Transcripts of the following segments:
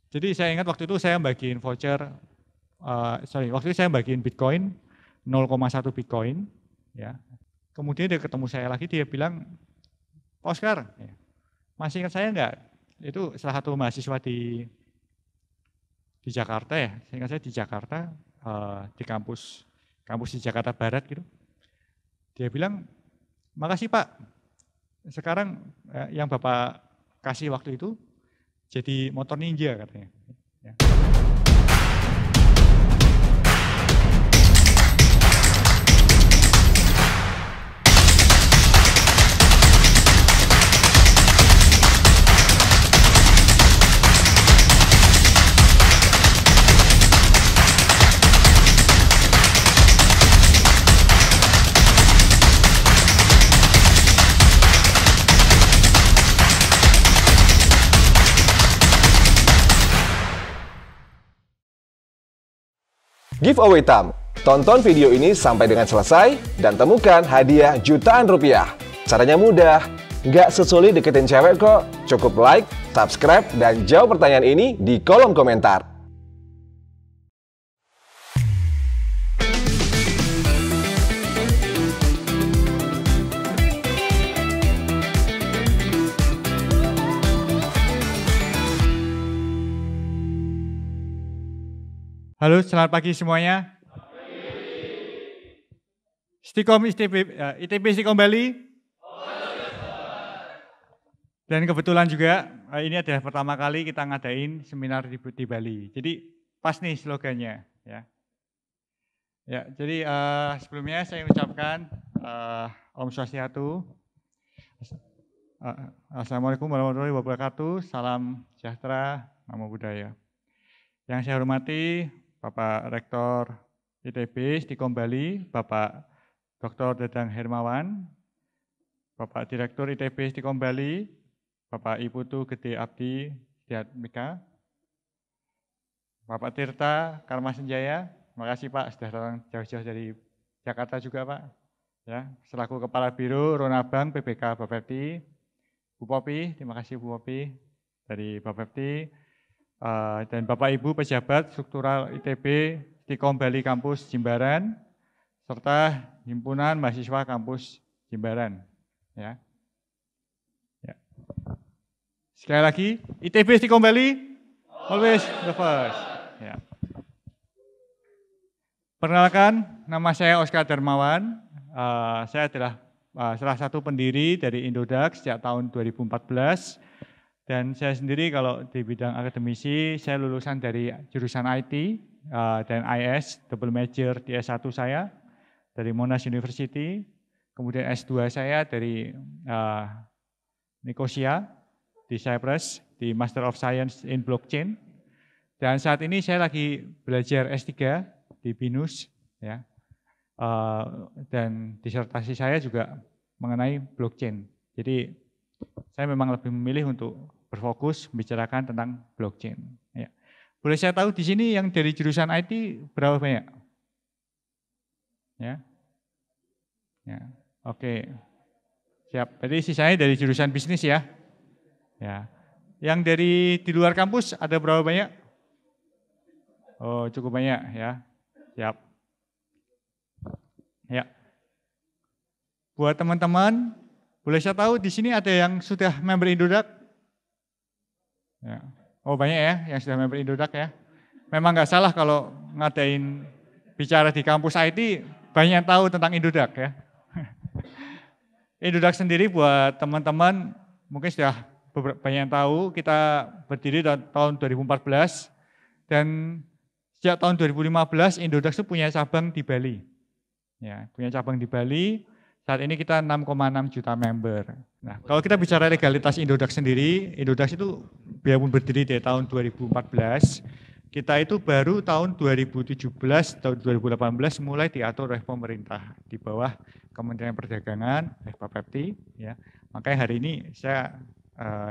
Jadi saya ingat waktu itu saya bagiin voucher, waktu itu saya bagiin Bitcoin 0,1 Bitcoin, ya. Kemudian dia ketemu saya lagi, dia bilang, Pak Oscar, ya, masih ingat saya enggak? Itu salah satu mahasiswa di Jakarta ya, saya ingat saya di Jakarta, di kampus di Jakarta Barat gitu. Dia bilang, makasih Pak, sekarang yang Bapak kasih waktu itu jadi motor ninja katanya. Ya. Giveaway Tam. Tonton video ini sampai dengan selesai dan temukan hadiah jutaan rupiah. Caranya mudah, nggak sesulit deketin cewek kok. Cukup like, subscribe, dan jawab pertanyaan ini di kolom komentar. Halo, selamat pagi semuanya. Stikom ITB Stikom Bali. Dan kebetulan juga ini adalah pertama kali kita ngadain seminar di Bali. Jadi pas nih slogannya, ya. Ya, jadi sebelumnya saya mengucapkan Om Swastiastu. Assalamualaikum warahmatullahi wabarakatuh. Salam sejahtera, namo buddhaya. Yang saya hormati Bapak Rektor ITB Stikom Bali, Bapak Dr. Dadang Hermawan, Bapak Direktur ITB Stikom Bali, Bapak Iputu Gede Abdi Setiatmika, Bapak Tirta Karmasenjaya, terima kasih Pak sudah datang jauh-jauh dari Jakarta juga Pak. Ya, selaku Kepala Biro Ronabang PBK Bapepti, Bu Popi, terima kasih Bu Popi dari Bapepti. Dan Bapak Ibu pejabat struktural ITB Stikom Bali Kampus Jimbaran serta himpunan mahasiswa kampus Jimbaran. Ya. Ya. Sekali lagi, ITB Stikom Bali, always the first. Ya. Perkenalkan, nama saya Oscar Darmawan. Saya adalah salah satu pendiri dari Indodax sejak tahun 2014. Dan saya sendiri kalau di bidang akademisi, saya lulusan dari jurusan IT dan IS, double major di S1 saya, dari Monash University. Kemudian S2 saya dari Nicosia, di Cyprus, di Master of Science in Blockchain. Dan saat ini saya lagi belajar S3 di BINUS. Ya. Dan disertasi saya juga mengenai blockchain. Jadi saya memang lebih memilih untuk berfokus membicarakan tentang blockchain. Ya. Boleh saya tahu di sini yang dari jurusan IT berapa banyak? Ya, ya, oke, siap. Jadi sisanya dari jurusan bisnis ya. Ya, yang dari di luar kampus ada berapa banyak? Oh, cukup banyak ya. Siap. Ya. Buat teman-teman, boleh saya tahu di sini ada yang sudah member Indodax? Ya. Oh banyak ya yang sudah member Indodax ya. Memang nggak salah kalau ngadain bicara di kampus IT banyak yang tahu tentang Indodax ya. Indodax sendiri buat teman-teman mungkin sudah banyak yang tahu, kita berdiri tahun 2014 dan sejak tahun 2015 Indodax itu punya cabang di Bali. Ya, punya cabang di Bali. Saat ini kita 6,6 juta member. Nah, kalau kita bicara legalitas Indodax sendiri, Indodax itu biarpun berdiri dari tahun 2014, kita itu baru tahun 2017, tahun 2018 mulai diatur oleh pemerintah di bawah Kementerian Perdagangan, Bapepti. Ya. Makanya hari ini saya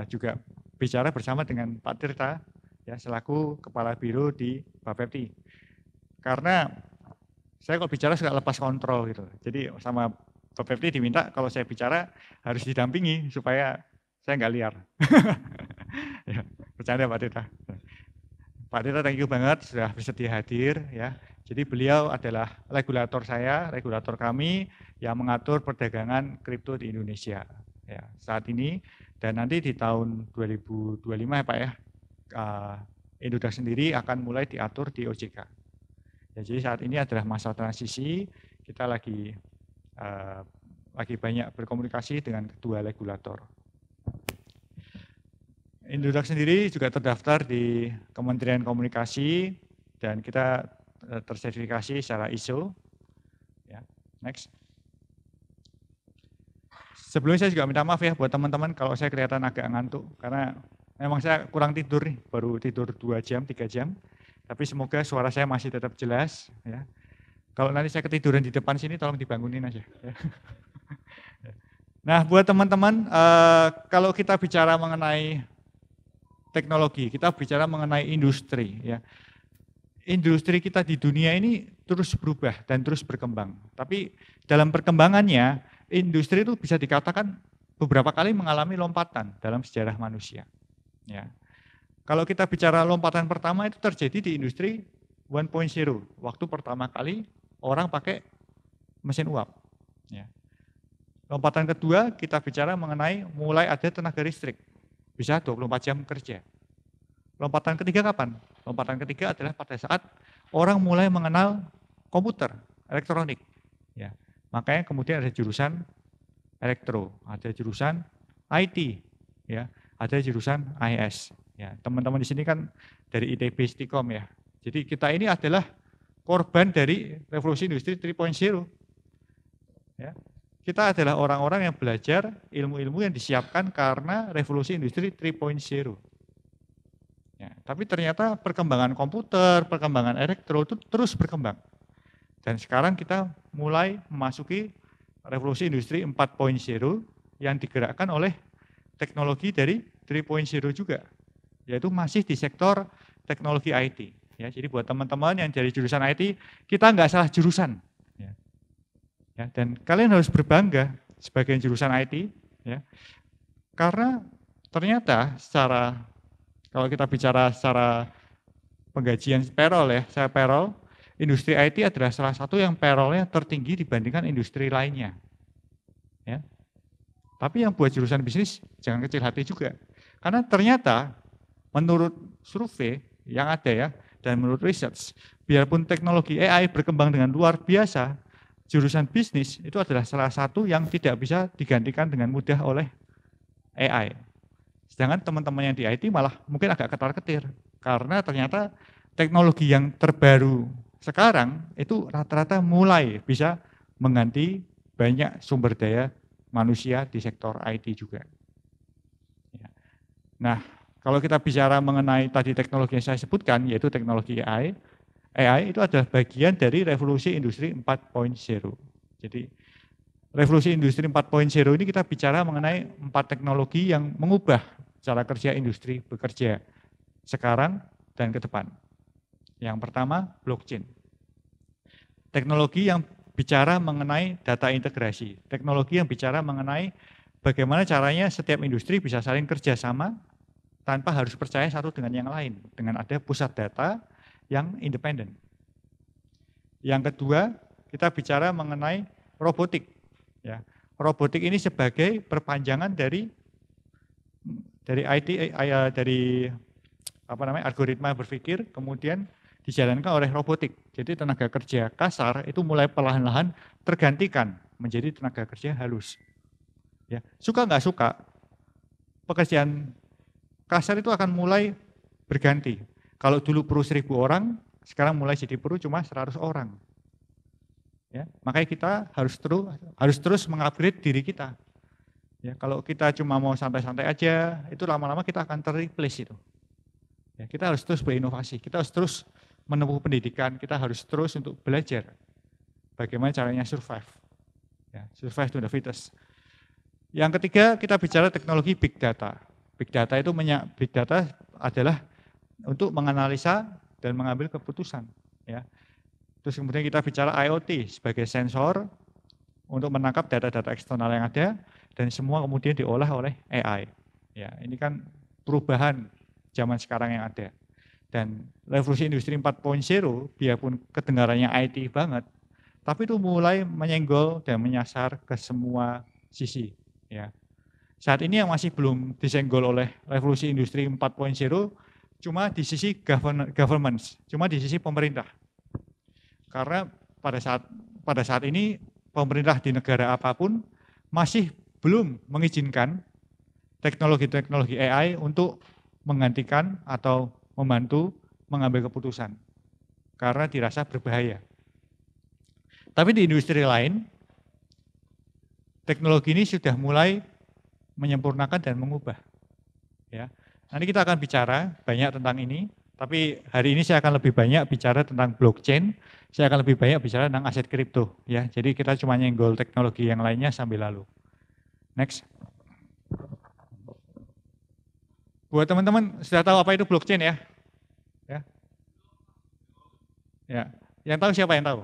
juga bicara bersama dengan Pak Tirta, ya, selaku Kepala Biro di Bapepti. Karena saya kalau bicara suka lepas kontrol gitu. Jadi sama Bapepti diminta kalau saya bicara harus didampingi supaya saya nggak liar. Ya, bercanda Pak Tirta. Pak Tito, thank you banget sudah bersedia hadir ya. Jadi beliau adalah regulator saya, regulator kami yang mengatur perdagangan kripto di Indonesia ya saat ini, dan nanti di tahun 2025 ya Pak ya, Indodax sendiri akan mulai diatur di OJK. Ya, jadi saat ini adalah masa transisi, kita lagi banyak berkomunikasi dengan kedua regulator. Indodax sendiri juga terdaftar di Kementerian Komunikasi dan kita tersertifikasi secara ISO. Ya, next. Sebelumnya saya juga minta maaf ya buat teman-teman kalau saya kelihatan agak ngantuk, karena memang saya kurang tidur nih, baru tidur 2 jam, 3 jam. Tapi semoga suara saya masih tetap jelas. Ya. Kalau nanti saya ketiduran di depan sini, tolong dibangunin aja. Ya. Nah, buat teman-teman, kalau kita bicara mengenai teknologi, kita bicara mengenai industri. Ya. Industri kita di dunia ini terus berubah dan terus berkembang. Tapi dalam perkembangannya, industri itu bisa dikatakan beberapa kali mengalami lompatan dalam sejarah manusia. Ya. Kalau kita bicara lompatan pertama itu terjadi di industri 1.0, waktu pertama kali orang pakai mesin uap. Ya. Lompatan kedua kita bicara mengenai mulai ada tenaga listrik, bisa 24 jam kerja. Lompatan ketiga kapan? Lompatan ketiga adalah pada saat orang mulai mengenal komputer, elektronik. Ya. Makanya kemudian ada jurusan elektro, ada jurusan IT, ya, ada jurusan IS. Ya, teman-teman di sini kan dari ITB Stikom ya. Jadi kita ini adalah korban dari revolusi industri 3.0. Ya. Kita adalah orang-orang yang belajar ilmu-ilmu yang disiapkan karena revolusi industri 3.0. Ya, tapi ternyata perkembangan komputer, perkembangan elektro itu terus berkembang. Dan sekarang kita mulai memasuki revolusi industri 4.0 yang digerakkan oleh teknologi dari 3.0 juga, yaitu masih di sektor teknologi IT. Ya, jadi buat teman-teman yang dari jurusan IT, kita nggak salah jurusan. Ya, dan kalian harus berbangga sebagai jurusan IT, ya, karena ternyata kalau kita bicara secara penggajian payroll ya, saya payroll, industri IT adalah salah satu yang payrollnya tertinggi dibandingkan industri lainnya. Ya. Tapi yang buat jurusan bisnis jangan kecil hati juga, karena ternyata menurut survei yang ada ya, dan menurut research, biarpun teknologi AI berkembang dengan luar biasa, jurusan bisnis itu adalah salah satu yang tidak bisa digantikan dengan mudah oleh AI. Sedangkan teman-teman yang di IT malah mungkin agak ketar-ketir, karena ternyata teknologi yang terbaru sekarang itu rata-rata mulai bisa mengganti banyak sumber daya manusia di sektor IT juga. Nah, kalau kita bicara mengenai tadi teknologi yang saya sebutkan, yaitu teknologi AI itu adalah bagian dari revolusi industri 4.0. Jadi revolusi industri 4.0 ini kita bicara mengenai 4 teknologi yang mengubah cara kerja industri bekerja sekarang dan ke depan. Yang pertama, blockchain. Teknologi yang bicara mengenai data integrasi. Teknologi yang bicara mengenai bagaimana caranya setiap industri bisa saling kerjasama tanpa harus percaya satu dengan yang lain, dengan ada pusat data yang independen. Yang kedua, kita bicara mengenai robotik. Ya, robotik ini sebagai perpanjangan dari algoritma berpikir, kemudian dijalankan oleh robotik. Jadi tenaga kerja kasar itu mulai perlahan-lahan tergantikan menjadi tenaga kerja halus. Ya, suka nggak suka, pekerjaan kasar itu akan mulai berganti. Kalau dulu perlu 1.000 orang, sekarang mulai jadi perlu cuma 100 orang. Ya, makanya kita harus terus mengupgrade diri kita. Ya, kalau kita cuma mau santai-santai aja, itu lama-lama kita akan ter-replace itu. Ya, kita harus terus berinovasi, kita harus terus menempuh pendidikan, kita harus terus untuk belajar bagaimana caranya survive. Ya, survive to the fittest. Yang ketiga, kita bicara teknologi big data. Big data adalah untuk menganalisa dan mengambil keputusan. Ya. Terus kemudian kita bicara IoT sebagai sensor untuk menangkap data-data eksternal yang ada dan semua kemudian diolah oleh AI. Ya, ini kan perubahan zaman sekarang yang ada. Dan revolusi industri 4.0 biarpun kedengarannya IT banget, tapi itu mulai menyenggol dan menyasar ke semua sisi. Ya. Saat ini yang masih belum disenggol oleh revolusi industri 4.0 cuma di sisi governance, cuma di sisi pemerintah. Karena pada saat ini pemerintah di negara apapun masih belum mengizinkan teknologi-teknologi AI untuk menggantikan atau membantu mengambil keputusan karena dirasa berbahaya. Tapi di industri lain, teknologi ini sudah mulai menyempurnakan dan mengubah. Ya, nanti kita akan bicara banyak tentang ini, tapi hari ini saya akan lebih banyak bicara tentang blockchain, saya akan lebih banyak bicara tentang aset kripto. Ya, jadi kita cuma nyenggol teknologi yang lainnya sambil lalu. Next. Buat teman-teman sudah tahu apa itu blockchain ya? Ya. Ya. Yang tahu siapa yang tahu?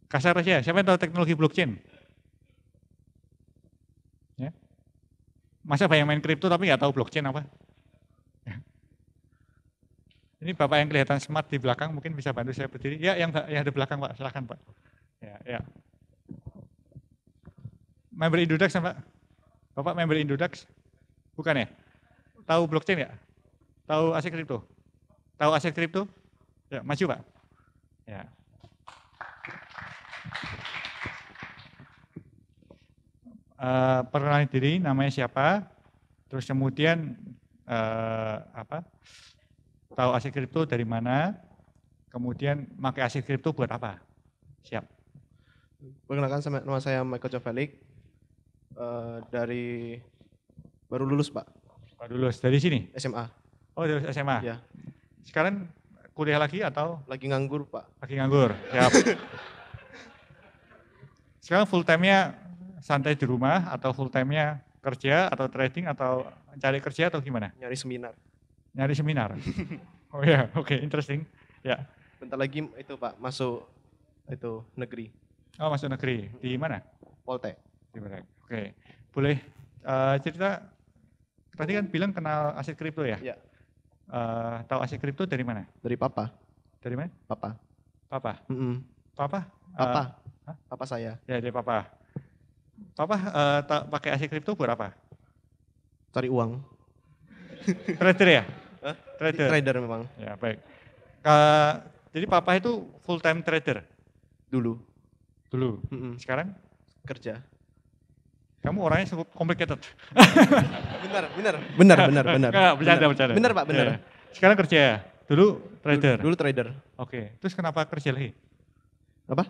Kasar aja, siapa yang tahu teknologi blockchain? Ya. Masa banyak main kripto tapi nggak tahu blockchain apa? Ya. Ini Bapak yang kelihatan smart di belakang mungkin bisa bantu saya berdiri. Ya, yang di belakang Pak, silakan Pak. Ya. Member Indodax Pak? Bapak member Indodax? Bukan ya? Tahu blockchain nggak? Tahu aset kripto? Tahu aset kripto? Ya, maju Pak. Ya. Perkenalan diri, namanya siapa? Terus kemudian tahu aset kripto dari mana? Kemudian pakai aset kripto buat apa? Siap. Perkenalkan, nama saya Michael Covalik, dari baru lulus Pak. Baru lulus dari sini? SMA. Oh dari SMA? Ya. Sekarang kuliah lagi atau? Lagi nganggur Pak. Lagi nganggur, siap. Sekarang full time-nya santai di rumah atau full time-nya kerja atau trading atau cari kerja atau gimana? Nyari seminar. Nyari seminar? Oh ya, oke, interesting. Ya. Bentar lagi itu Pak, masuk itu negeri. Oh masuk negeri, di mana? Poltek. Di Poltek, oke. Boleh cerita, tadi kan bilang kenal aset kripto ya? Ya. Tahu aset kripto dari mana? Dari Papa. Dari mana? Papa. Papa? Papa. Papa? Papa saya. Ya dari Papa. Papa pakai aset kripto buat apa? Cari uang. Trader ya? Hah? Trader memang. Ya baik. Jadi Papa itu full time trader? Dulu. Sekarang? Kerja. Kamu orangnya cukup complicated. Benar. Bercanda. Benar Pak, benar. Ya. Sekarang kerja, dulu trader. Dulu trader. Oke, terus kenapa kerja lagi? Apa?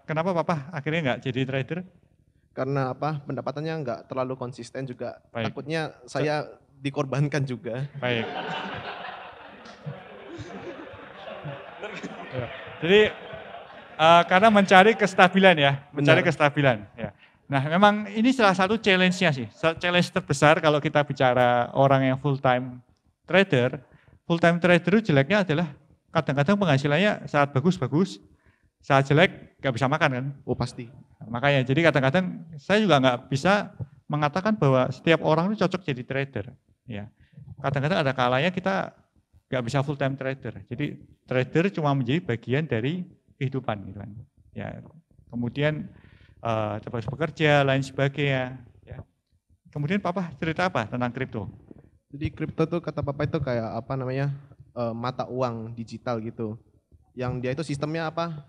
Kenapa Papa akhirnya nggak jadi trader? Karena apa? Pendapatannya nggak terlalu konsisten juga. Baik. Takutnya saya dikorbankan juga. Baik. Jadi karena mencari kestabilan ya, kestabilan. Ya. Nah memang ini salah satu challenge-nya sih, challenge terbesar kalau kita bicara orang yang full time trader. Full time trader itu jeleknya adalah kadang-kadang penghasilannya saat bagus, saat jelek nggak bisa makan kan. Oh pasti. Makanya jadi kadang-kadang saya juga nggak bisa mengatakan bahwa setiap orang itu cocok jadi trader. Ya. Kadang-kadang ada kalanya kita nggak bisa full time trader. Jadi trader cuma menjadi bagian dari kehidupan gitu kan. Ya. Kemudian terus bekerja, lain sebagainya. Ya. Kemudian Papa cerita apa tentang kripto? Jadi kripto tuh kata Papa itu kayak apa namanya mata uang digital gitu. Yang dia itu sistemnya apa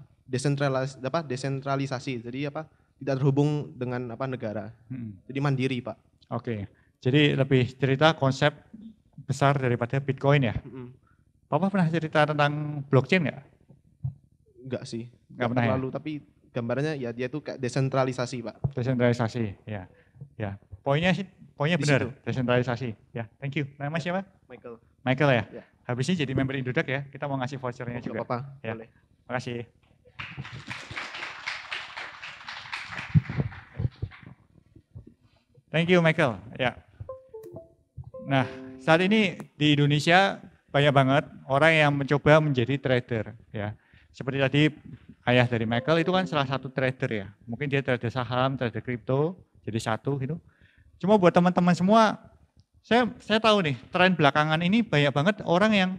desentralisasi. Jadi apa tidak terhubung dengan apa negara. Jadi mandiri Pak. Oke. Jadi lebih cerita konsep besar daripada Bitcoin ya. Papa pernah cerita tentang blockchain nggak? Enggak sih. Nggak pernah terlalu, tapi gambarannya ya dia tuh kayak desentralisasi Pak. Desentralisasi, ya. Poinnya benar, situ. desentralisasi. Ya, thank you. Nama siapa? Michael ya. Ya. Habis ini jadi member Indodax ya. Kita mau ngasih vouchernya juga. Apa-apa, ya. boleh. Makasih. Thank you Michael. Ya. Nah, saat ini di Indonesia banyak banget orang yang mencoba menjadi trader ya. Seperti tadi ayah dari Michael itu kan salah satu trader ya. Mungkin dia trader saham, trader kripto, jadi satu gitu. Cuma buat teman-teman semua, Saya tahu nih, tren belakangan ini banyak banget orang yang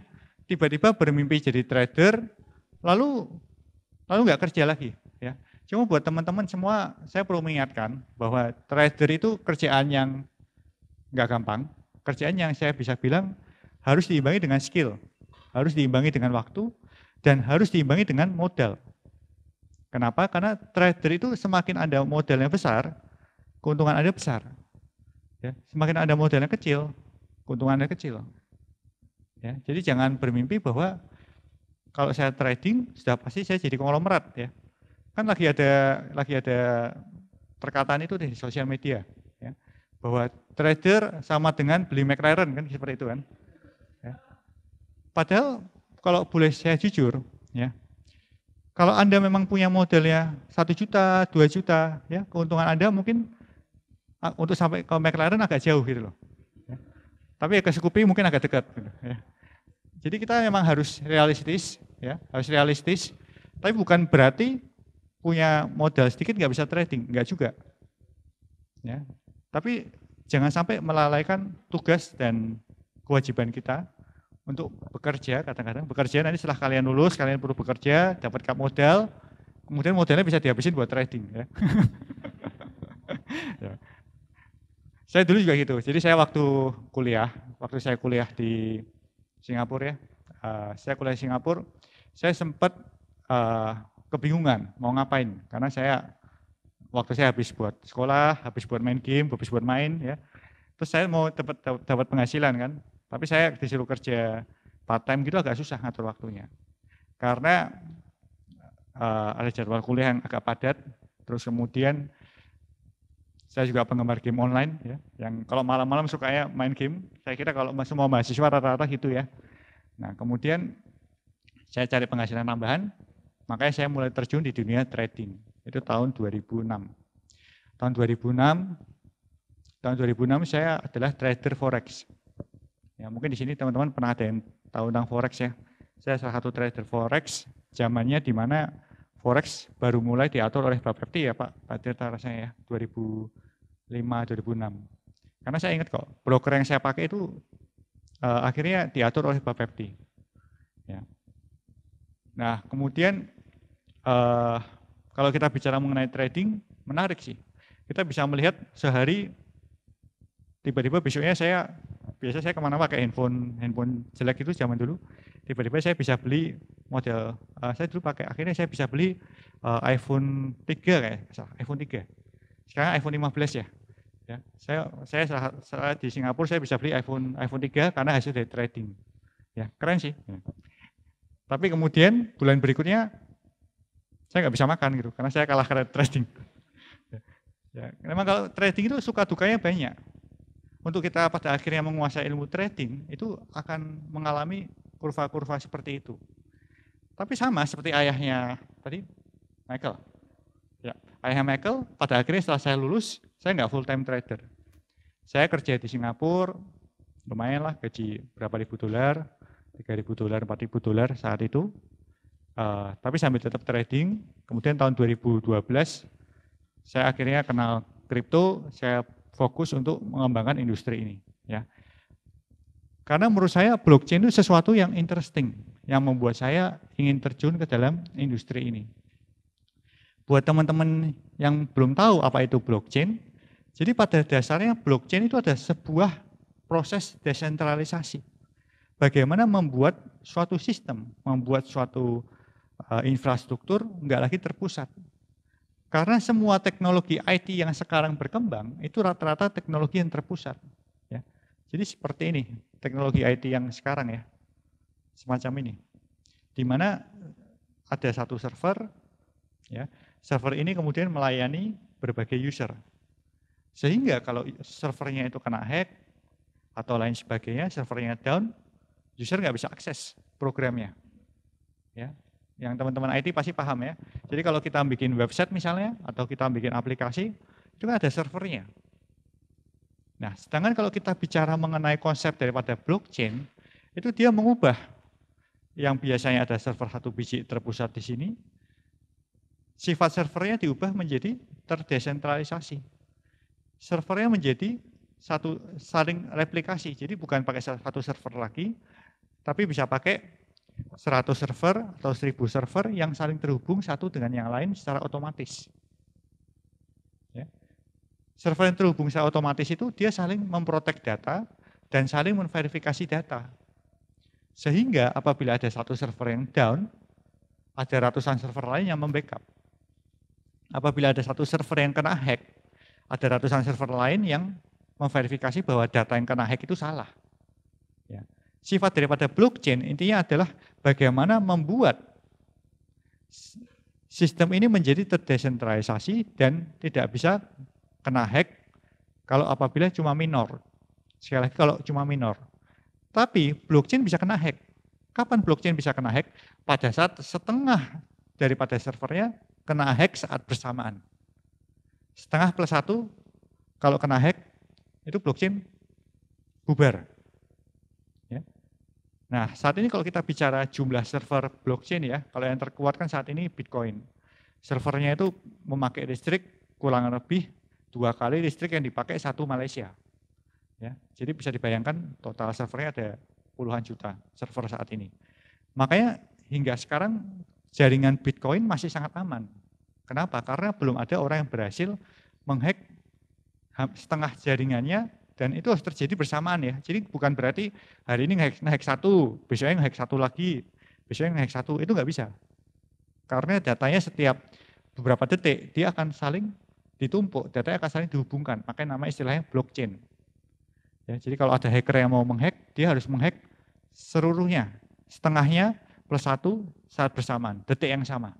tiba-tiba bermimpi jadi trader, lalu nggak kerja lagi. Ya. Cuma buat teman-teman semua, saya perlu mengingatkan bahwa trader itu kerjaan yang nggak gampang, kerjaan yang saya bisa bilang harus diimbangi dengan skill, harus diimbangi dengan waktu, dan harus diimbangi dengan modal. Kenapa? Karena trader itu semakin Anda modalnya besar, keuntungan Anda besar. Ya, semakin Anda modalnya kecil, keuntungan Anda kecil. Ya, jadi jangan bermimpi bahwa kalau saya trading sudah pasti saya jadi konglomerat ya. Kan lagi ada perkataan itu di sosial media ya, bahwa trader sama dengan beli McLaren kan seperti itu kan. Ya. Padahal kalau boleh saya jujur ya, kalau Anda memang punya modalnya 1 juta, 2 juta ya, keuntungan Anda mungkin untuk sampai ke McLaren agak jauh gitu loh. Ya. Tapi ya ke Scoopy mungkin agak dekat gitu, ya. Jadi kita memang harus realistis ya, harus realistis. Tapi bukan berarti punya modal sedikit nggak bisa trading, nggak juga. Ya. Tapi jangan sampai melalaikan tugas dan kewajiban kita untuk bekerja, kadang-kadang bekerja nanti setelah kalian lulus, kalian perlu bekerja, dapat modal, kemudian modalnya bisa dihabisin buat trading. Ya. Ya. Saya dulu juga gitu, jadi saya waktu saya kuliah di Singapura ya, saya kuliah di Singapura, saya sempat kebingungan mau ngapain, karena waktu saya habis buat sekolah, habis buat main game, habis buat main ya, terus saya mau dapat penghasilan kan, tapi saya disuruh kerja part time gitu agak susah ngatur waktunya, karena ada jadwal kuliah yang agak padat, terus kemudian saya juga penggemar game online ya, yang kalau malam-malam sukanya main game. Saya kira kalau semua mahasiswa rata-rata gitu ya. Nah, kemudian saya cari penghasilan tambahan, makanya saya mulai terjun di dunia trading. Itu tahun 2006. Tahun 2006 saya adalah trader forex. Ya, mungkin di sini teman-teman pernah ada yang tahu tentang forex ya. Saya salah satu trader forex, zamannya di mana forex baru mulai diatur oleh Bapepti ya Pak Tirta rasanya ya, 2005-2006. Karena saya ingat kok, broker yang saya pakai itu akhirnya diatur oleh Bapepti. Ya. Nah kemudian kalau kita bicara mengenai trading, menarik sih. Kita bisa melihat sehari, tiba-tiba besoknya biasa saya kemana pakai handphone jelek itu zaman dulu, tiba-tiba saya bisa beli model, saya dulu akhirnya saya bisa beli iPhone 3 iPhone 3. Sekarang iPhone 15 ya. Ya, saya di Singapura saya bisa beli iPhone 3 karena hasil dari trading. Ya, keren sih. Ya. Tapi kemudian bulan berikutnya saya nggak bisa makan gitu karena saya kalah karena trading. Ya, memang kalau trading itu suka dukanya banyak. Untuk kita pada akhirnya menguasai ilmu trading itu akan mengalami kurva-kurva seperti itu. Tapi sama seperti ayahnya tadi, Michael. Ya, ayahnya Michael pada akhirnya setelah saya lulus, saya nggak full time trader. Saya kerja di Singapura, lumayan lah gaji berapa ribu dolar, $3.000, $4.000 saat itu. Tapi sambil tetap trading, kemudian tahun 2012 saya akhirnya kenal kripto, saya fokus untuk mengembangkan industri ini. Ya. Karena menurut saya blockchain itu sesuatu yang interesting, yang membuat saya ingin terjun ke dalam industri ini. Buat teman-teman yang belum tahu apa itu blockchain, jadi pada dasarnya blockchain itu ada sebuah proses desentralisasi. Bagaimana membuat suatu sistem, membuat suatu infrastruktur nggak lagi terpusat. Karena semua teknologi IT yang sekarang berkembang itu rata-rata teknologi yang terpusat. Ya. Jadi seperti ini teknologi IT yang sekarang ya, semacam ini, di mana ada satu server, ya, server ini kemudian melayani berbagai user, sehingga kalau servernya itu kena hack atau lain sebagainya, servernya down, user nggak bisa akses programnya. Ya. Yang teman-teman IT pasti paham ya. Jadi kalau kita bikin website misalnya, atau kita bikin aplikasi, itu kan ada servernya. Nah, sedangkan kalau kita bicara mengenai konsep daripada blockchain, itu dia mengubah yang biasanya ada server satu biji terpusat di sini, sifat servernya diubah menjadi terdesentralisasi. Servernya menjadi saling replikasi. Jadi bukan pakai satu server lagi, tapi bisa pakai 100 server atau 1000 server yang saling terhubung satu dengan yang lain secara otomatis. Ya. Server yang terhubung secara otomatis itu dia saling memprotek data dan saling memverifikasi data. Sehingga apabila ada satu server yang down, ada ratusan server lain yang membackup. Apabila ada satu server yang kena hack, ada ratusan server lain yang memverifikasi bahwa data yang kena hack itu salah. Ya. Sifat daripada blockchain intinya adalah bagaimana membuat sistem ini menjadi terdesentralisasi dan tidak bisa kena hack kalau apabila cuma minor. Sekali lagi kalau cuma minor. Tapi blockchain bisa kena hack. Kapan blockchain bisa kena hack? Pada saat setengah daripada servernya kena hack saat bersamaan. Setengah plus 1 kalau kena hack itu blockchain bubar. Ya. Nah saat ini kalau kita bicara jumlah server blockchain ya, kalau yang terkuat kan saat ini Bitcoin. Servernya itu memakai listrik kurang lebih 2 kali listrik yang dipakai satu Malaysia. Ya, jadi bisa dibayangkan total servernya ada puluhan juta server saat ini. Makanya hingga sekarang jaringan Bitcoin masih sangat aman. Kenapa? Karena belum ada orang yang berhasil menghack setengah jaringannya dan itu harus terjadi bersamaan ya. Jadi bukan berarti hari ini ngehack satu, besoknya ngehack satu lagi, besoknya ngehack satu, itu nggak bisa. Karena datanya setiap beberapa detik dia akan saling ditumpuk, datanya akan saling dihubungkan. Makanya nama istilahnya blockchain. Ya, jadi kalau ada hacker yang mau menghack, dia harus menghack seluruhnya, setengahnya plus 1 saat bersamaan, detik yang sama.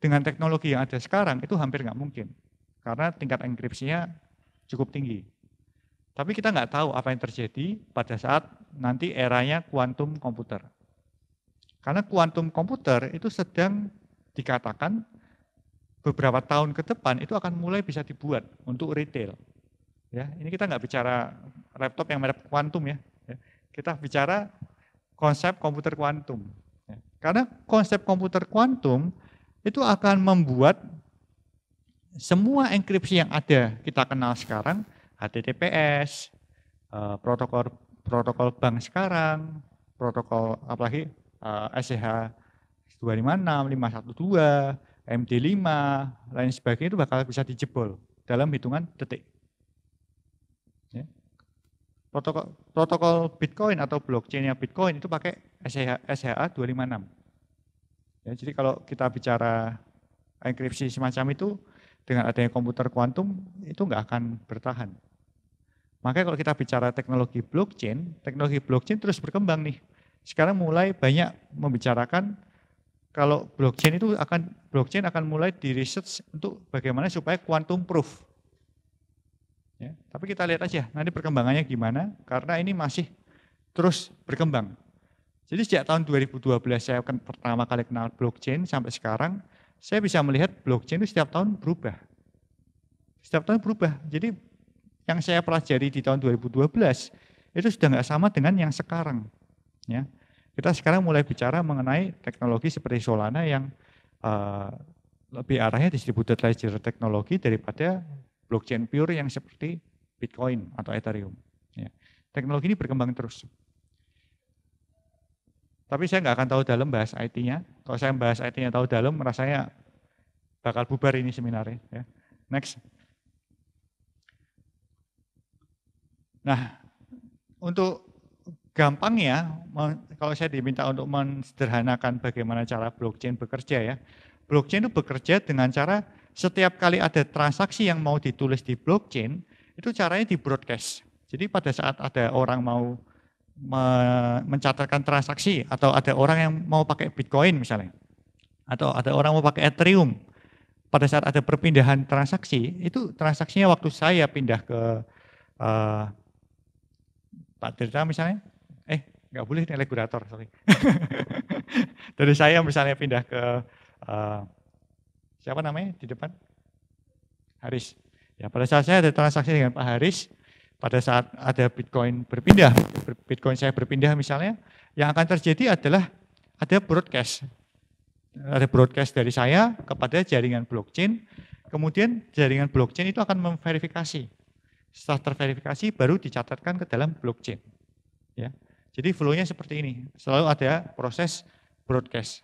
Dengan teknologi yang ada sekarang itu hampir nggak mungkin, karena tingkat enkripsinya cukup tinggi. Tapi kita nggak tahu apa yang terjadi pada saat nanti eranya kuantum komputer. Karena kuantum komputer itu sedang dikatakan beberapa tahun ke depan itu akan mulai bisa dibuat untuk retail. Ya, ini kita nggak bicara laptop yang merek kuantum ya. Kita bicara konsep komputer kuantum. Ya. Karena konsep komputer kuantum itu akan membuat semua enkripsi yang ada kita kenal sekarang, HTTPS, protokol bank sekarang, protokol apalagi SSH 256, 512, MD5, lain sebagainya itu bakal bisa dijebol dalam hitungan detik. Ya. Protokol Bitcoin atau blockchain-nya Bitcoin itu pakai SSH 256. Ya, jadi kalau kita bicara enkripsi semacam itu dengan adanya komputer kuantum itu nggak akan bertahan. Makanya kalau kita bicara teknologi blockchain terus berkembang nih. Sekarang mulai banyak membicarakan kalau blockchain akan mulai di research untuk bagaimana supaya quantum proof. Ya, tapi kita lihat aja nanti perkembangannya gimana karena ini masih terus berkembang. Jadi sejak tahun 2012 saya pertama kali kenal blockchain sampai sekarang, saya bisa melihat blockchain itu setiap tahun berubah. Setiap tahun berubah. Jadi yang saya pelajari di tahun 2012 itu sudah nggak sama dengan yang sekarang. Ya. Kita sekarang mulai bicara mengenai teknologi seperti Solana yang lebih arahnya distributed ledger teknologi daripada blockchain pure yang seperti Bitcoin atau Ethereum. Ya. Teknologi ini berkembang terus. Tapi saya nggak akan tahu dalam bahas IT-nya. Kalau saya bahas IT-nya tahu dalam, rasanya bakal bubar ini seminarnya. Ya. Next. Nah, untuk gampangnya, kalau saya diminta untuk mensederhanakan bagaimana cara blockchain bekerja ya. Blockchain itu bekerja dengan cara setiap kali ada transaksi yang mau ditulis di blockchain, itu caranya di broadcast. Jadi pada saat ada orang mau mencatatkan transaksi atau ada orang yang mau pakai Bitcoin misalnya atau ada orang mau pakai Ethereum, pada saat ada perpindahan transaksi itu transaksinya waktu saya pindah ke Pak Tirta misalnya nggak boleh ini regulator sorry. Dari saya misalnya pindah ke siapa namanya di depan Haris ya, pada saat saya ada transaksi dengan Pak Haris. Pada saat ada Bitcoin saya berpindah misalnya, yang akan terjadi adalah ada broadcast. Ada broadcast dari saya kepada jaringan blockchain, kemudian jaringan blockchain itu akan memverifikasi. Setelah terverifikasi baru dicatatkan ke dalam blockchain. Ya. Jadi flow-nya seperti ini, selalu ada proses broadcast.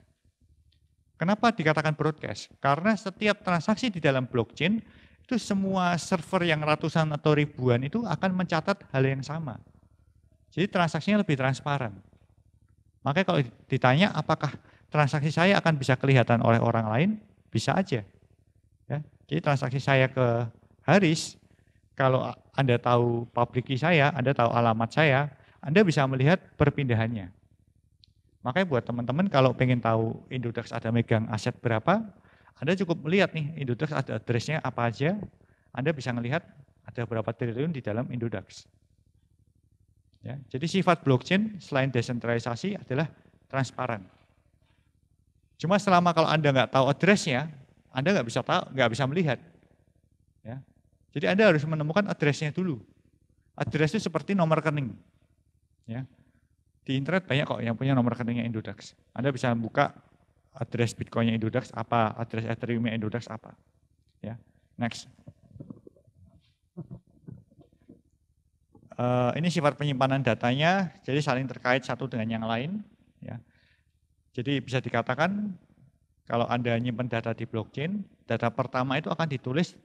Kenapa dikatakan broadcast? Karena setiap transaksi di dalam blockchain itu semua server yang ratusan atau ribuan itu akan mencatat hal yang sama. Jadi transaksinya lebih transparan. Makanya kalau ditanya apakah transaksi saya akan bisa kelihatan oleh orang lain, bisa aja. Ya. Jadi transaksi saya ke Haris, kalau Anda tahu public key saya, Anda tahu alamat saya, Anda bisa melihat perpindahannya. Makanya buat teman-teman kalau pengen tahu Indodax ada megang aset berapa, Anda cukup melihat nih Indodax ada address-nya apa aja, Anda bisa melihat ada berapa triliun di dalam Indodax. Ya, jadi sifat blockchain selain desentralisasi adalah transparan. Cuma selama kalau Anda nggak tahu address-nya, Anda nggak bisa melihat. Ya. Jadi Anda harus menemukan address-nya dulu. Address itu seperti nomor rekening. Ya. Di internet banyak kok yang punya nomor rekeningnya Indodax. Anda bisa buka address Bitcoin-nya Indodax apa, address Ethereum-nya Indodax apa. Ya. Next. Ini sifat penyimpanan datanya, jadi saling terkait satu dengan yang lain. Ya. Jadi bisa dikatakan kalau Anda nyimpan data di blockchain, data pertama itu akan ditulis,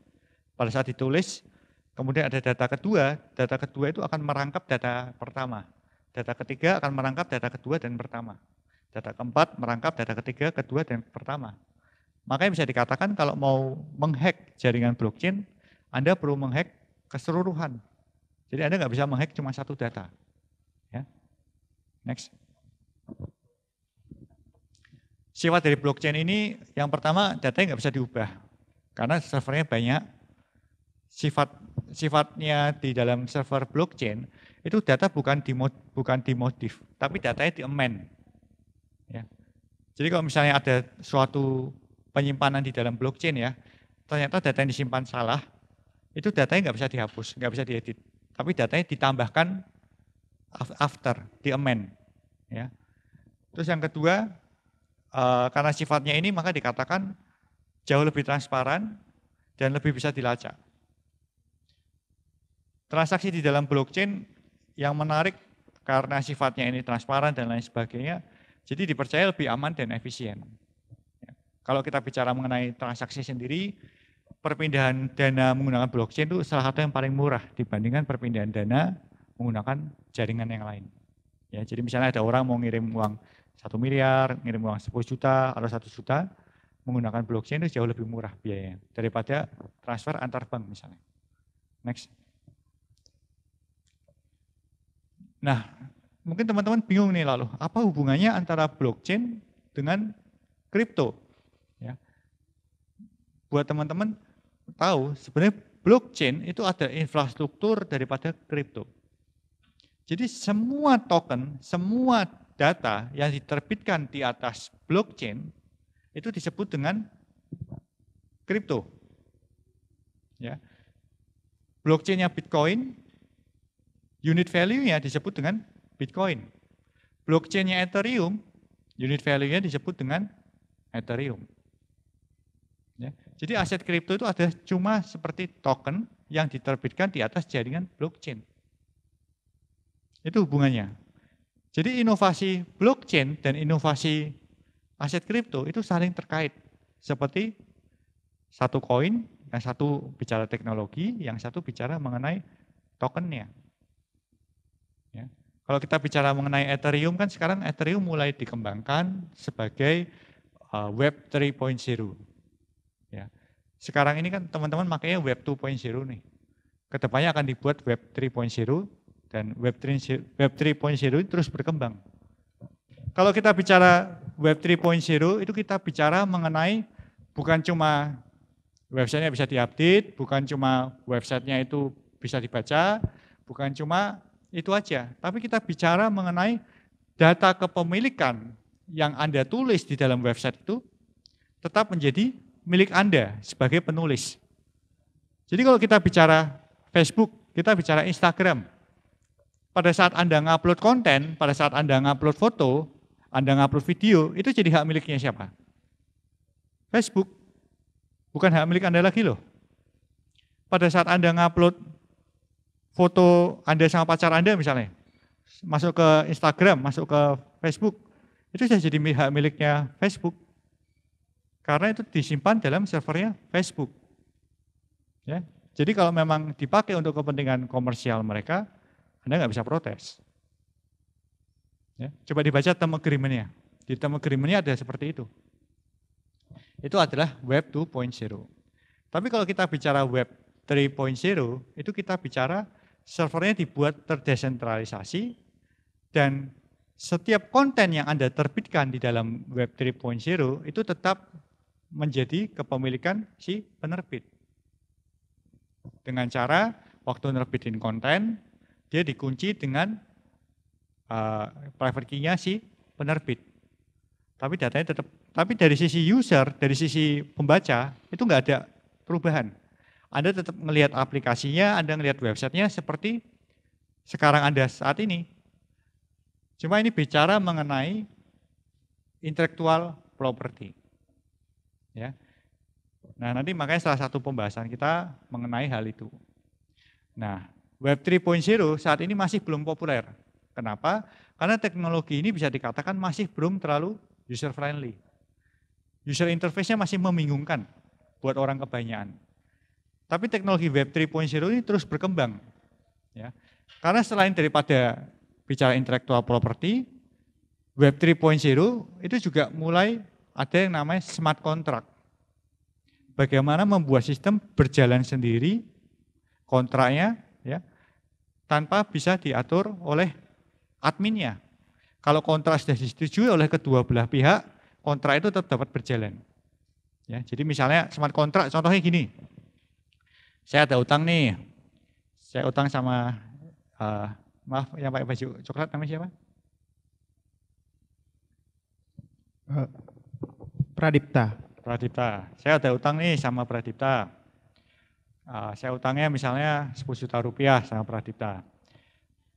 pada saat ditulis, kemudian ada data kedua itu akan merangkap data pertama. Data ketiga akan merangkap data kedua dan pertama. Data keempat merangkap data ketiga, kedua, dan pertama. Makanya bisa dikatakan kalau mau menghack jaringan blockchain, Anda perlu menghack keseluruhan. Jadi Anda nggak bisa menghack cuma satu data. Ya. Next. Sifat dari blockchain ini yang pertama datanya nggak bisa diubah karena servernya banyak. Sifatnya di dalam server blockchain itu data bukan dimodif, tapi datanya di-amend. Ya. Jadi kalau misalnya ada suatu penyimpanan di dalam blockchain ya, ternyata data yang disimpan salah, itu datanya nggak bisa dihapus, nggak bisa diedit, tapi datanya ditambahkan after, di-amend. Ya. Terus yang kedua, karena sifatnya ini maka dikatakan jauh lebih transparan dan lebih bisa dilacak. Transaksi di dalam blockchain yang menarik karena sifatnya ini transparan dan lain sebagainya, jadi dipercaya lebih aman dan efisien. Kalau kita bicara mengenai transaksi sendiri, perpindahan dana menggunakan blockchain itu salah satu yang paling murah dibandingkan perpindahan dana menggunakan jaringan yang lain. Ya, jadi misalnya ada orang mau ngirim uang 1 miliar, ngirim uang 10 juta atau 1 juta, menggunakan blockchain itu jauh lebih murah biayanya daripada transfer antar bank misalnya. Next. Nah, mungkin teman-teman bingung nih lalu, apa hubungannya antara blockchain dengan kripto? Ya. Buat teman-teman tahu, sebenarnya blockchain itu ada infrastruktur daripada kripto. Jadi semua token, semua data yang diterbitkan di atas blockchain itu disebut dengan kripto. Ya. Blockchainnya Bitcoin, unit value-nya disebut dengan Bitcoin. Blockchain-nya Ethereum, unit value-nya disebut dengan Ethereum. Ya. Jadi aset kripto itu ada cuma seperti token yang diterbitkan di atas jaringan blockchain. Itu hubungannya. Jadi inovasi blockchain dan inovasi aset kripto itu saling terkait. Seperti satu koin, yang satu bicara teknologi, yang satu bicara mengenai tokennya. Ya. Kalau kita bicara mengenai Ethereum, kan sekarang Ethereum mulai dikembangkan sebagai Web 3.0. Ya. Sekarang ini kan teman-teman makanya Web 2.0 nih. Kedepannya akan dibuat Web 3.0 dan Web 3.0 terus berkembang. Kalau kita bicara Web 3.0 itu kita bicara mengenai bukan cuma websitenya bisa diupdate, bukan cuma websitenya itu bisa dibaca, bukan cuma itu aja, tapi kita bicara mengenai data kepemilikan yang Anda tulis di dalam website itu tetap menjadi milik Anda sebagai penulis. Jadi kalau kita bicara Facebook, kita bicara Instagram. Pada saat Anda ngupload konten, pada saat Anda ngupload foto, Anda ngupload video, itu jadi hak miliknya siapa? Facebook. Bukan hak milik Anda lagi loh. Pada saat Anda ngupload foto Anda sama pacar Anda misalnya, masuk ke Instagram, masuk ke Facebook, itu sudah jadi hak miliknya Facebook. Karena itu disimpan dalam servernya Facebook. Ya. Jadi kalau memang dipakai untuk kepentingan komersial mereka, Anda nggak bisa protes. Ya. Coba dibaca term agreement-nya. Di term agreement-nya ada seperti itu. Itu adalah Web 2.0. Tapi kalau kita bicara Web 3.0, itu kita bicara servernya dibuat terdesentralisasi dan setiap konten yang Anda terbitkan di dalam Web 3.0 itu tetap menjadi kepemilikan si penerbit. Dengan cara waktu nerbitin konten, dia dikunci dengan private key-nya si penerbit. Tapi datanya tetap, tapi dari sisi user, dari sisi pembaca, itu nggak ada perubahan. Anda tetap melihat aplikasinya, Anda melihat websitenya seperti sekarang Anda saat ini. Cuma ini bicara mengenai intellectual property. Ya. Nah, nanti makanya salah satu pembahasan kita mengenai hal itu. Nah, Web 3.0 saat ini masih belum populer. Kenapa? Karena teknologi ini bisa dikatakan masih belum terlalu user friendly. User interface-nya masih membingungkan buat orang kebanyakan. Tapi teknologi Web 3.0 ini terus berkembang. Ya. Karena selain daripada bicara intellectual property, Web 3.0 itu juga mulai ada yang namanya smart contract. Bagaimana membuat sistem berjalan sendiri, kontraknya, ya, tanpa bisa diatur oleh adminnya. Kalau kontrak sudah disetujui oleh kedua belah pihak, kontrak itu tetap dapat berjalan. Ya, jadi misalnya smart kontrak, contohnya gini, saya ada utang nih, saya utang sama, maaf yang pakai baju coklat namanya siapa? Pradipta. Pradipta, saya ada utang nih sama Pradipta. Saya utangnya misalnya 10 juta rupiah sama Pradipta.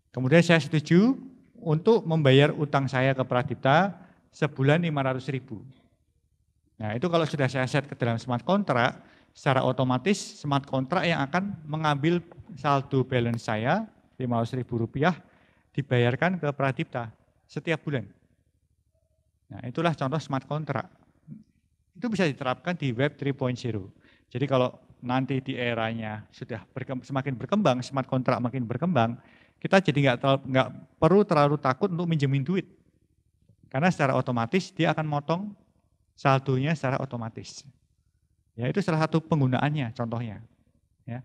Kemudian saya setuju untuk membayar utang saya ke Pradipta sebulan 500.000. Nah itu kalau sudah saya set ke dalam smart contract, secara otomatis smart contract yang akan mengambil saldo balance saya 500.000 rupiah dibayarkan ke Pradipta setiap bulan. Nah itulah contoh smart contract. Itu bisa diterapkan di Web 3.0. Jadi kalau nanti di eranya sudah semakin berkembang, smart contract makin berkembang, kita jadi nggak perlu terlalu takut untuk minjemin duit. Karena secara otomatis dia akan motong saldonya secara otomatis. Ya itu salah satu penggunaannya, contohnya. Ya.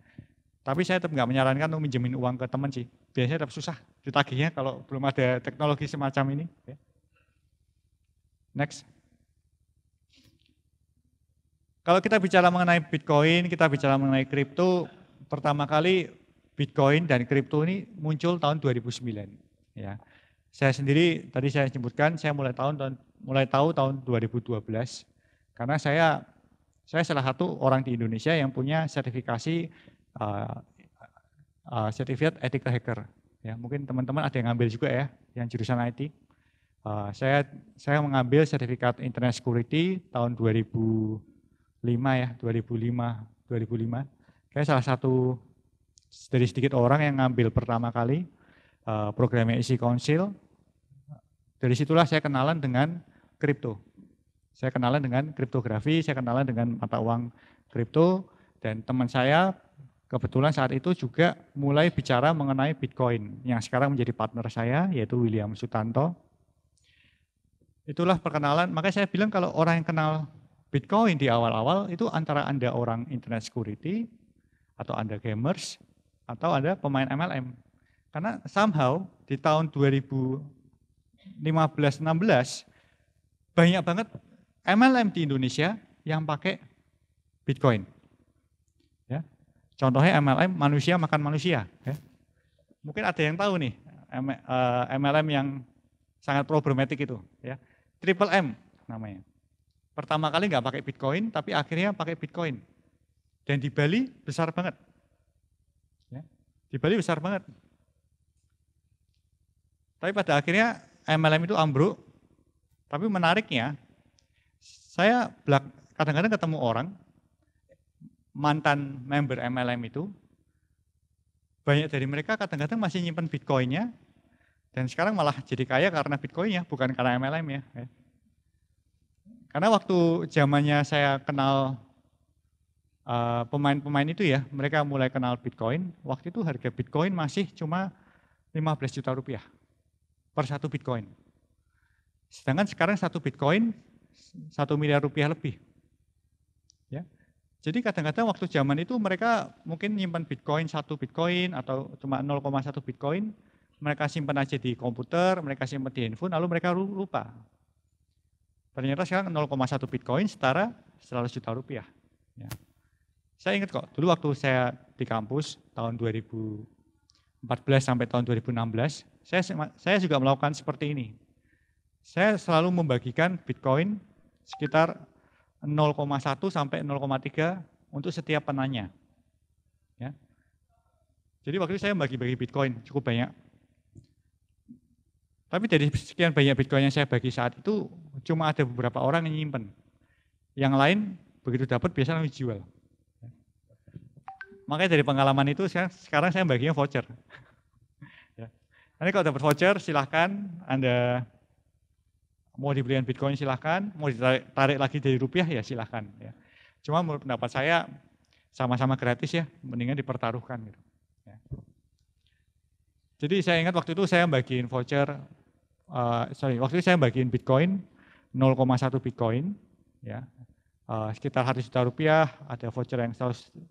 Tapi saya tetap nggak menyarankan untuk minjemin uang ke teman sih. Biasanya tetap susah ditagihnya kalau belum ada teknologi semacam ini. Ya. Next. Kalau kita bicara mengenai Bitcoin, kita bicara mengenai kripto, pertama kali Bitcoin dan kripto ini muncul tahun 2009. Ya. Saya sendiri tadi saya sebutkan saya mulai tahu tahun 2012 karena saya salah satu orang di Indonesia yang punya sertifikasi sertifikat ethical hacker. Ya, mungkin teman-teman ada yang ngambil juga ya, yang jurusan IT. Saya mengambil sertifikat Internet Security tahun 2005 ya, 2005. Saya salah satu dari sedikit orang yang ngambil pertama kali programnya Easy Council. Dari situlah saya kenalan dengan kripto. Saya kenalan dengan kriptografi, saya kenalan dengan mata uang kripto, dan teman saya kebetulan saat itu juga mulai bicara mengenai Bitcoin, yang sekarang menjadi partner saya, yaitu William Sutanto. Itulah perkenalan, makanya saya bilang kalau orang yang kenal Bitcoin di awal-awal itu antara Anda orang internet security, atau Anda gamers, atau Anda pemain MLM. Karena somehow di tahun 2015-16 banyak banget MLM di Indonesia yang pakai Bitcoin. Ya. Contohnya MLM manusia makan manusia. Ya. Mungkin ada yang tahu nih MLM yang sangat problematik itu. Ya. Triple M namanya. Pertama kali nggak pakai Bitcoin, tapi akhirnya pakai Bitcoin. Dan di Bali besar banget. Ya. Di Bali besar banget. Tapi pada akhirnya MLM itu ambruk. Tapi menariknya, saya kadang-kadang ketemu orang, mantan member MLM itu, banyak dari mereka kadang-kadang masih nyimpen Bitcoin-nya, dan sekarang malah jadi kaya karena Bitcoin-nya, bukan karena MLM-nya. Karena waktu zamannya saya kenal pemain-pemain itu ya, mereka mulai kenal Bitcoin, waktu itu harga Bitcoin masih cuma 15 juta rupiah per satu Bitcoin. Sedangkan sekarang satu Bitcoin 1 miliar rupiah lebih. Ya. Jadi kadang-kadang waktu zaman itu mereka mungkin nyimpan Bitcoin 1 Bitcoin atau cuma 0,1 Bitcoin, mereka simpan aja di komputer, mereka simpan di handphone, lalu mereka lupa. Ternyata sekarang 0,1 Bitcoin setara 100 juta rupiah. Ya. Saya ingat kok, dulu waktu saya di kampus tahun 2014 sampai tahun 2016, saya juga melakukan seperti ini. Saya selalu membagikan Bitcoin sekitar 0,1 sampai 0,3 untuk setiap penanya. Ya. Jadi waktu itu saya bagi-bagi Bitcoin cukup banyak. Tapi dari sekian banyak Bitcoin yang saya bagi saat itu, cuma ada beberapa orang yang nyimpen. Yang lain begitu dapat biasanya dijual. Makanya dari pengalaman itu sekarang saya baginya voucher. Ya. Nanti kalau dapat voucher silahkan Anda mau dibelikan Bitcoin silahkan, mau ditarik lagi dari rupiah ya silahkan. Ya. Cuma menurut pendapat saya sama-sama gratis ya, mendingan dipertaruhkan gitu. Ya. Jadi saya ingat waktu itu saya bagiin voucher, waktu itu saya bagiin Bitcoin 0,1 Bitcoin, ya. Sekitar 100 juta rupiah, ada voucher yang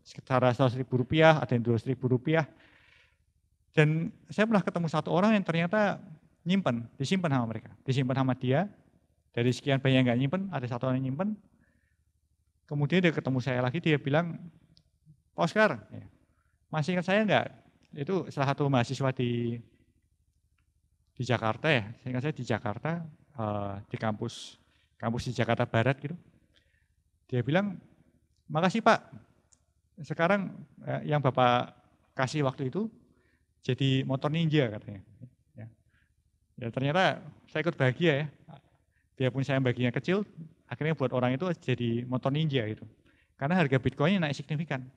sekitar 100.000 rupiah, ada yang 200.000 rupiah. Dan saya pernah ketemu satu orang yang ternyata disimpan sama mereka, disimpan sama dia. Dari sekian banyak yang nggak nyimpen, ada satu orang yang nyimpen. Kemudian dia ketemu saya lagi, dia bilang, Pak Oscar, ya, masih ingat saya enggak? Itu salah satu mahasiswa di Jakarta ya, saya ingat saya di Jakarta, di kampus di Jakarta Barat gitu. Dia bilang, makasih Pak, sekarang yang Bapak kasih waktu itu jadi motor ninja katanya. Ya ternyata saya ikut bahagia ya, biarpun saya baginya kecil, akhirnya buat orang itu jadi motor ninja gitu. Karena harga Bitcoin naik signifikan.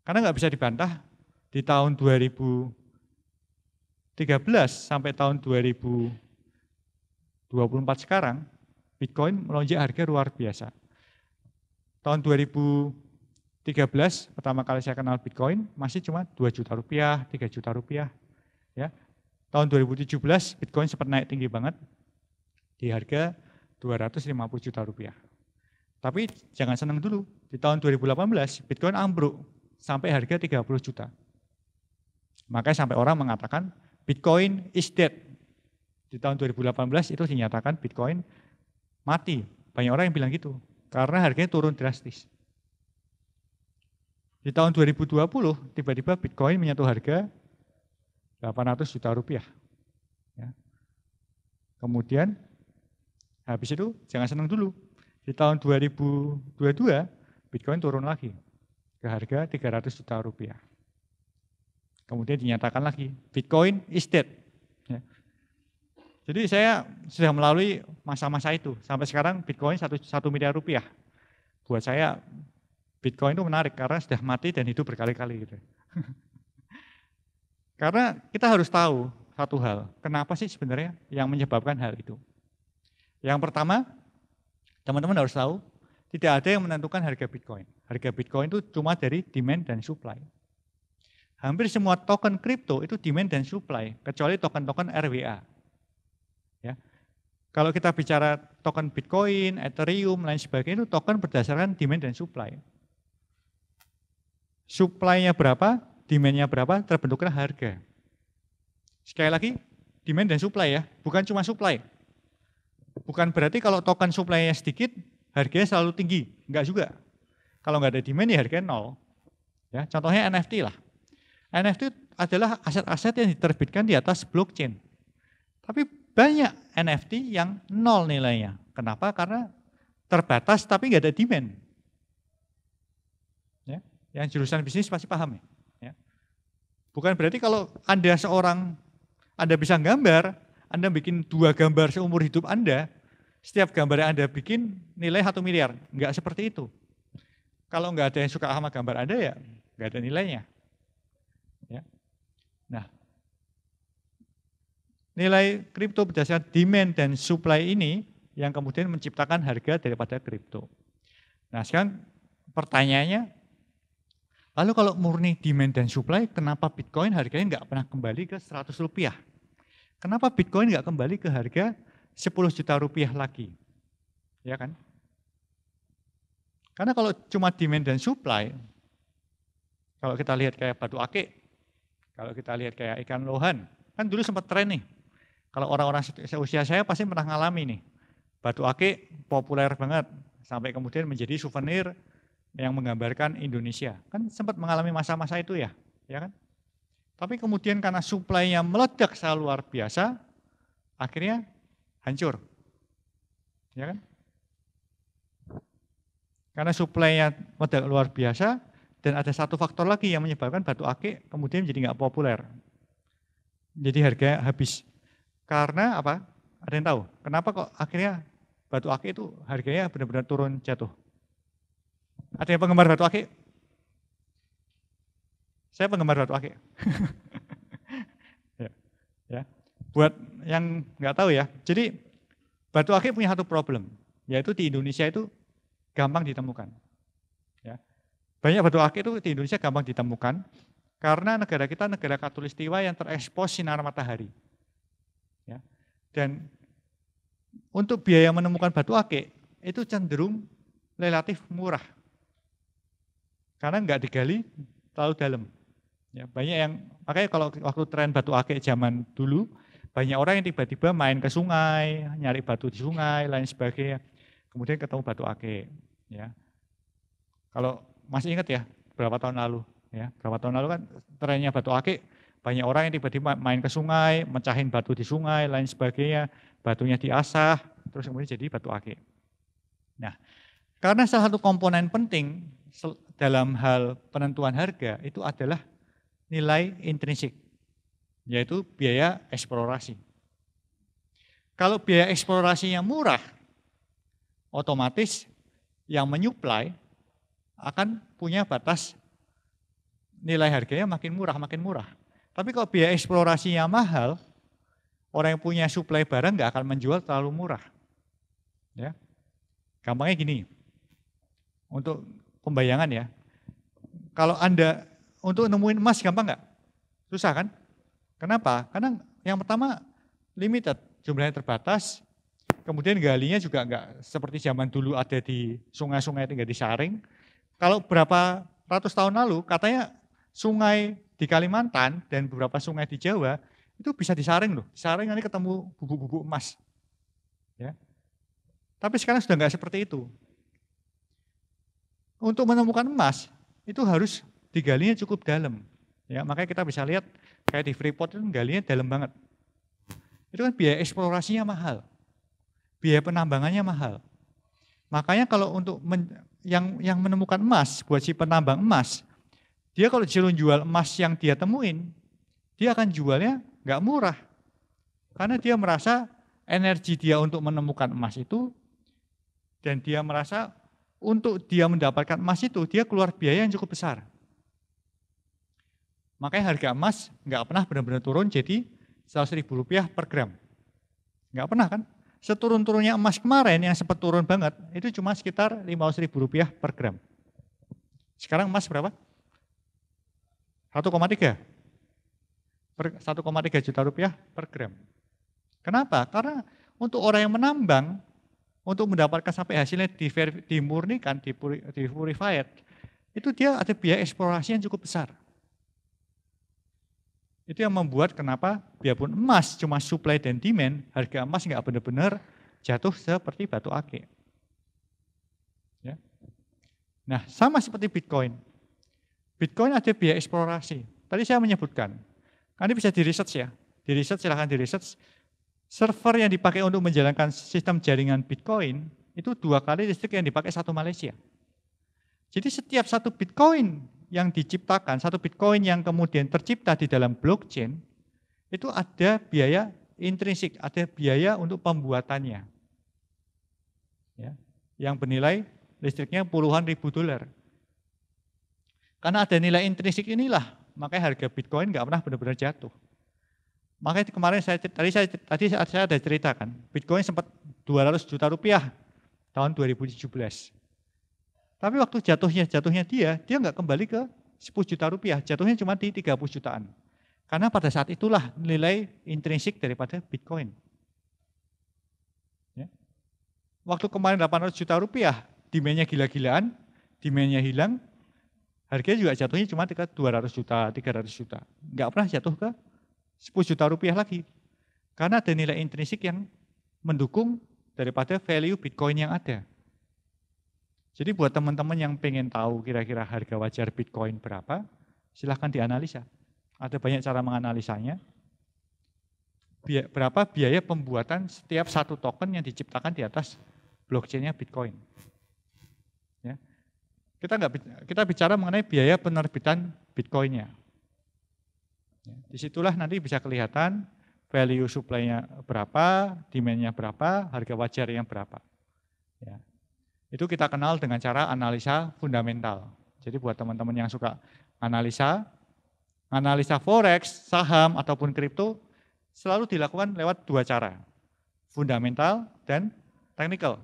Karena nggak bisa dibantah, di tahun 2013 sampai tahun 2024 sekarang, Bitcoin melonjak harga luar biasa. Tahun 2013 pertama kali saya kenal Bitcoin masih cuma 2 juta rupiah, 3 juta rupiah. Ya. Tahun 2017 Bitcoin sempat naik tinggi banget di harga 250 juta rupiah. Tapi jangan senang dulu, di tahun 2018 Bitcoin ambruk sampai harga 30 juta. Makanya sampai orang mengatakan Bitcoin is dead. Di tahun 2018 itu dinyatakan Bitcoin mati. Banyak orang yang bilang gitu. Karena harganya turun drastis. Di tahun 2020, tiba-tiba Bitcoin menyentuh harga 800 juta rupiah. Ya. Kemudian, habis itu jangan senang dulu. Di tahun 2022, Bitcoin turun lagi ke harga 300 juta rupiah. Kemudian dinyatakan lagi, Bitcoin is dead. Ya. Jadi saya sudah melalui masa-masa itu. Sampai sekarang Bitcoin 1 miliar rupiah. Buat saya Bitcoin itu menarik karena sudah mati dan hidup berkali-kali. Gitu. Karena kita harus tahu satu hal, kenapa sih sebenarnya yang menyebabkan hal itu. Yang pertama, teman-teman harus tahu, tidak ada yang menentukan harga Bitcoin. Harga Bitcoin itu cuma dari demand dan supply. Hampir semua token kripto itu demand dan supply, kecuali token-token RWA. Ya. Kalau kita bicara token Bitcoin, Ethereum, lain sebagainya, itu token berdasarkan demand dan supply. Supply-nya berapa, demand-nya berapa, terbentuklah harga. Sekali lagi, demand dan supply ya, bukan cuma supply. Bukan berarti kalau token supply-nya sedikit, harganya selalu tinggi, enggak juga. Kalau enggak ada demand ya harganya nol. Ya, contohnya NFT lah. NFT adalah aset-aset yang diterbitkan di atas blockchain. Tapi banyak NFT yang nol nilainya. Kenapa? Karena terbatas tapi nggak ada demand. Ya, yang jurusan bisnis pasti paham ya. Bukan berarti kalau Anda Anda bisa gambar, Anda bikin 2 gambar seumur hidup Anda, setiap gambar yang Anda bikin nilai 1 miliar. Nggak seperti itu. Kalau nggak ada yang suka sama gambar Anda ya nggak ada nilainya. Nah, nilai kripto berdasarkan demand dan supply ini yang kemudian menciptakan harga daripada kripto. Nah, sekarang pertanyaannya, lalu kalau murni demand dan supply, kenapa Bitcoin harganya nggak pernah kembali ke 100 rupiah? Kenapa Bitcoin nggak kembali ke harga 10 juta rupiah lagi? Ya kan? Karena kalau cuma demand dan supply, kalau kita lihat kayak batu akik, kalau kita lihat kayak ikan lohan, kan dulu sempat tren nih. Kalau orang-orang seusia saya pasti pernah ngalami nih. Batu akik populer banget, sampai kemudian menjadi souvenir yang menggambarkan Indonesia. Kan sempat mengalami masa-masa itu ya kan? Tapi kemudian karena supply-nya meledak secara luar biasa, akhirnya hancur. Ya kan? Karena supply-nya meledak luar biasa, dan ada satu faktor lagi yang menyebabkan batu akik kemudian jadi nggak populer. Jadi harganya habis. Karena apa? Ada yang tahu? Kenapa kok akhirnya batu akik itu harganya benar-benar turun jatuh? Ada yang penggemar batu akik? Saya penggemar batu akik. ya. Buat yang nggak tahu ya, jadi batu akik punya satu problem, yaitu di Indonesia itu gampang ditemukan. Ya. Banyak batu akik itu di Indonesia gampang ditemukan karena negara kita negara khatulistiwa yang terekspos sinar matahari. Ya. Dan untuk biaya menemukan batu akik itu cenderung relatif murah karena nggak digali terlalu dalam. Ya, banyak yang makanya kalau waktu tren batu akik zaman dulu banyak orang yang tiba-tiba main ke sungai, nyari batu di sungai, lain sebagainya. Kemudian ketemu batu akik. Ya. Kalau masih ingat ya berapa tahun lalu? Ya, berapa tahun lalu kan trennya batu akik. Banyak orang yang tiba-tiba main ke sungai, mecahin batu di sungai, lain sebagainya, batunya diasah, terus kemudian jadi batu akik. Nah, karena salah satu komponen penting dalam hal penentuan harga itu adalah nilai intrinsik, yaitu biaya eksplorasi. Kalau biaya eksplorasinya murah, otomatis yang menyuplai akan punya batas nilai harganya makin murah. Tapi kalau biaya eksplorasinya mahal, orang yang punya suplai barang nggak akan menjual terlalu murah. Ya, gampangnya gini, untuk pembayangan ya, kalau Anda untuk nemuin emas gampang nggak? Susah kan? Kenapa? Karena yang pertama limited, jumlahnya terbatas, kemudian galinya juga nggak seperti zaman dulu ada di sungai-sungai tinggal disaring. Kalau berapa ratus tahun lalu katanya sungai di Kalimantan dan beberapa sungai di Jawa itu bisa disaring loh, disaring nanti ketemu bubuk-bubuk emas. Ya. Tapi sekarang sudah nggak seperti itu. Untuk menemukan emas itu harus digalinya cukup dalam. Ya, makanya kita bisa lihat kayak di Freeport itu galinya dalam banget. Itu kan biaya eksplorasinya mahal, biaya penambangannya mahal. Makanya kalau untuk yang menemukan emas buat si penambang emas, dia kalau disuruh jual emas yang dia temuin, dia akan jualnya nggak murah. Karena dia merasa energi dia untuk menemukan emas itu, dan dia merasa untuk dia mendapatkan emas itu, dia keluar biaya yang cukup besar. Makanya harga emas nggak pernah benar-benar turun jadi 100.000 rupiah per gram. Nggak pernah kan? Seturun-turunnya emas kemarin yang sempat turun banget, itu cuma sekitar 500.000 rupiah per gram. Sekarang emas berapa? 1,3 juta rupiah per gram. Kenapa? Karena untuk orang yang menambang, untuk mendapatkan sampai hasilnya dimurnikan, dipurified, itu dia ada biaya eksplorasi yang cukup besar. Itu yang membuat kenapa biarpun emas cuma supply dan demand, harga emas nggak benar-benar jatuh seperti batu akik. Ya. Nah, sama seperti Bitcoin. Bitcoin ada biaya eksplorasi. Tadi saya menyebutkan, ini bisa di-research ya. Di-research, silahkan di-research. Server yang dipakai untuk menjalankan sistem jaringan Bitcoin, itu 2 kali listrik yang dipakai satu Malaysia. Jadi setiap satu Bitcoin yang diciptakan, satu Bitcoin yang kemudian tercipta di dalam blockchain, itu ada biaya intrinsik, ada biaya untuk pembuatannya. Ya, yang bernilai listriknya puluhan ribu dolar. Karena ada nilai intrinsik inilah, makanya harga Bitcoin nggak pernah benar-benar jatuh. Makanya kemarin tadi saya ada ceritakan, Bitcoin sempat 200 juta rupiah tahun 2017. Tapi waktu jatuhnya dia nggak kembali ke 10 juta rupiah, jatuhnya cuma di 30 jutaan. Karena pada saat itulah nilai intrinsik daripada Bitcoin. Ya. Waktu kemarin 800 juta rupiah, demand-nya gila-gilaan, demand-nya hilang, harganya juga jatuhnya cuma ke 200 juta, 300 juta. Nggak pernah jatuh ke 10 juta rupiah lagi. Karena ada nilai intrinsik yang mendukung daripada value Bitcoin yang ada. Jadi buat teman-teman yang pengen tahu kira-kira harga wajar Bitcoin berapa, silahkan dianalisa. Ada banyak cara menganalisanya. Berapa biaya pembuatan setiap satu token yang diciptakan di atas blockchain-nya Bitcoin. Ya. Kita bicara mengenai biaya penerbitan Bitcoin-nya. Ya, disitulah nanti bisa kelihatan value supply-nya berapa, demand-nya berapa, harga wajarnya berapa. Ya. Itu kita kenal dengan cara analisa fundamental. Jadi buat teman-teman yang suka analisa forex, saham, ataupun kripto, selalu dilakukan lewat dua cara, fundamental dan technical.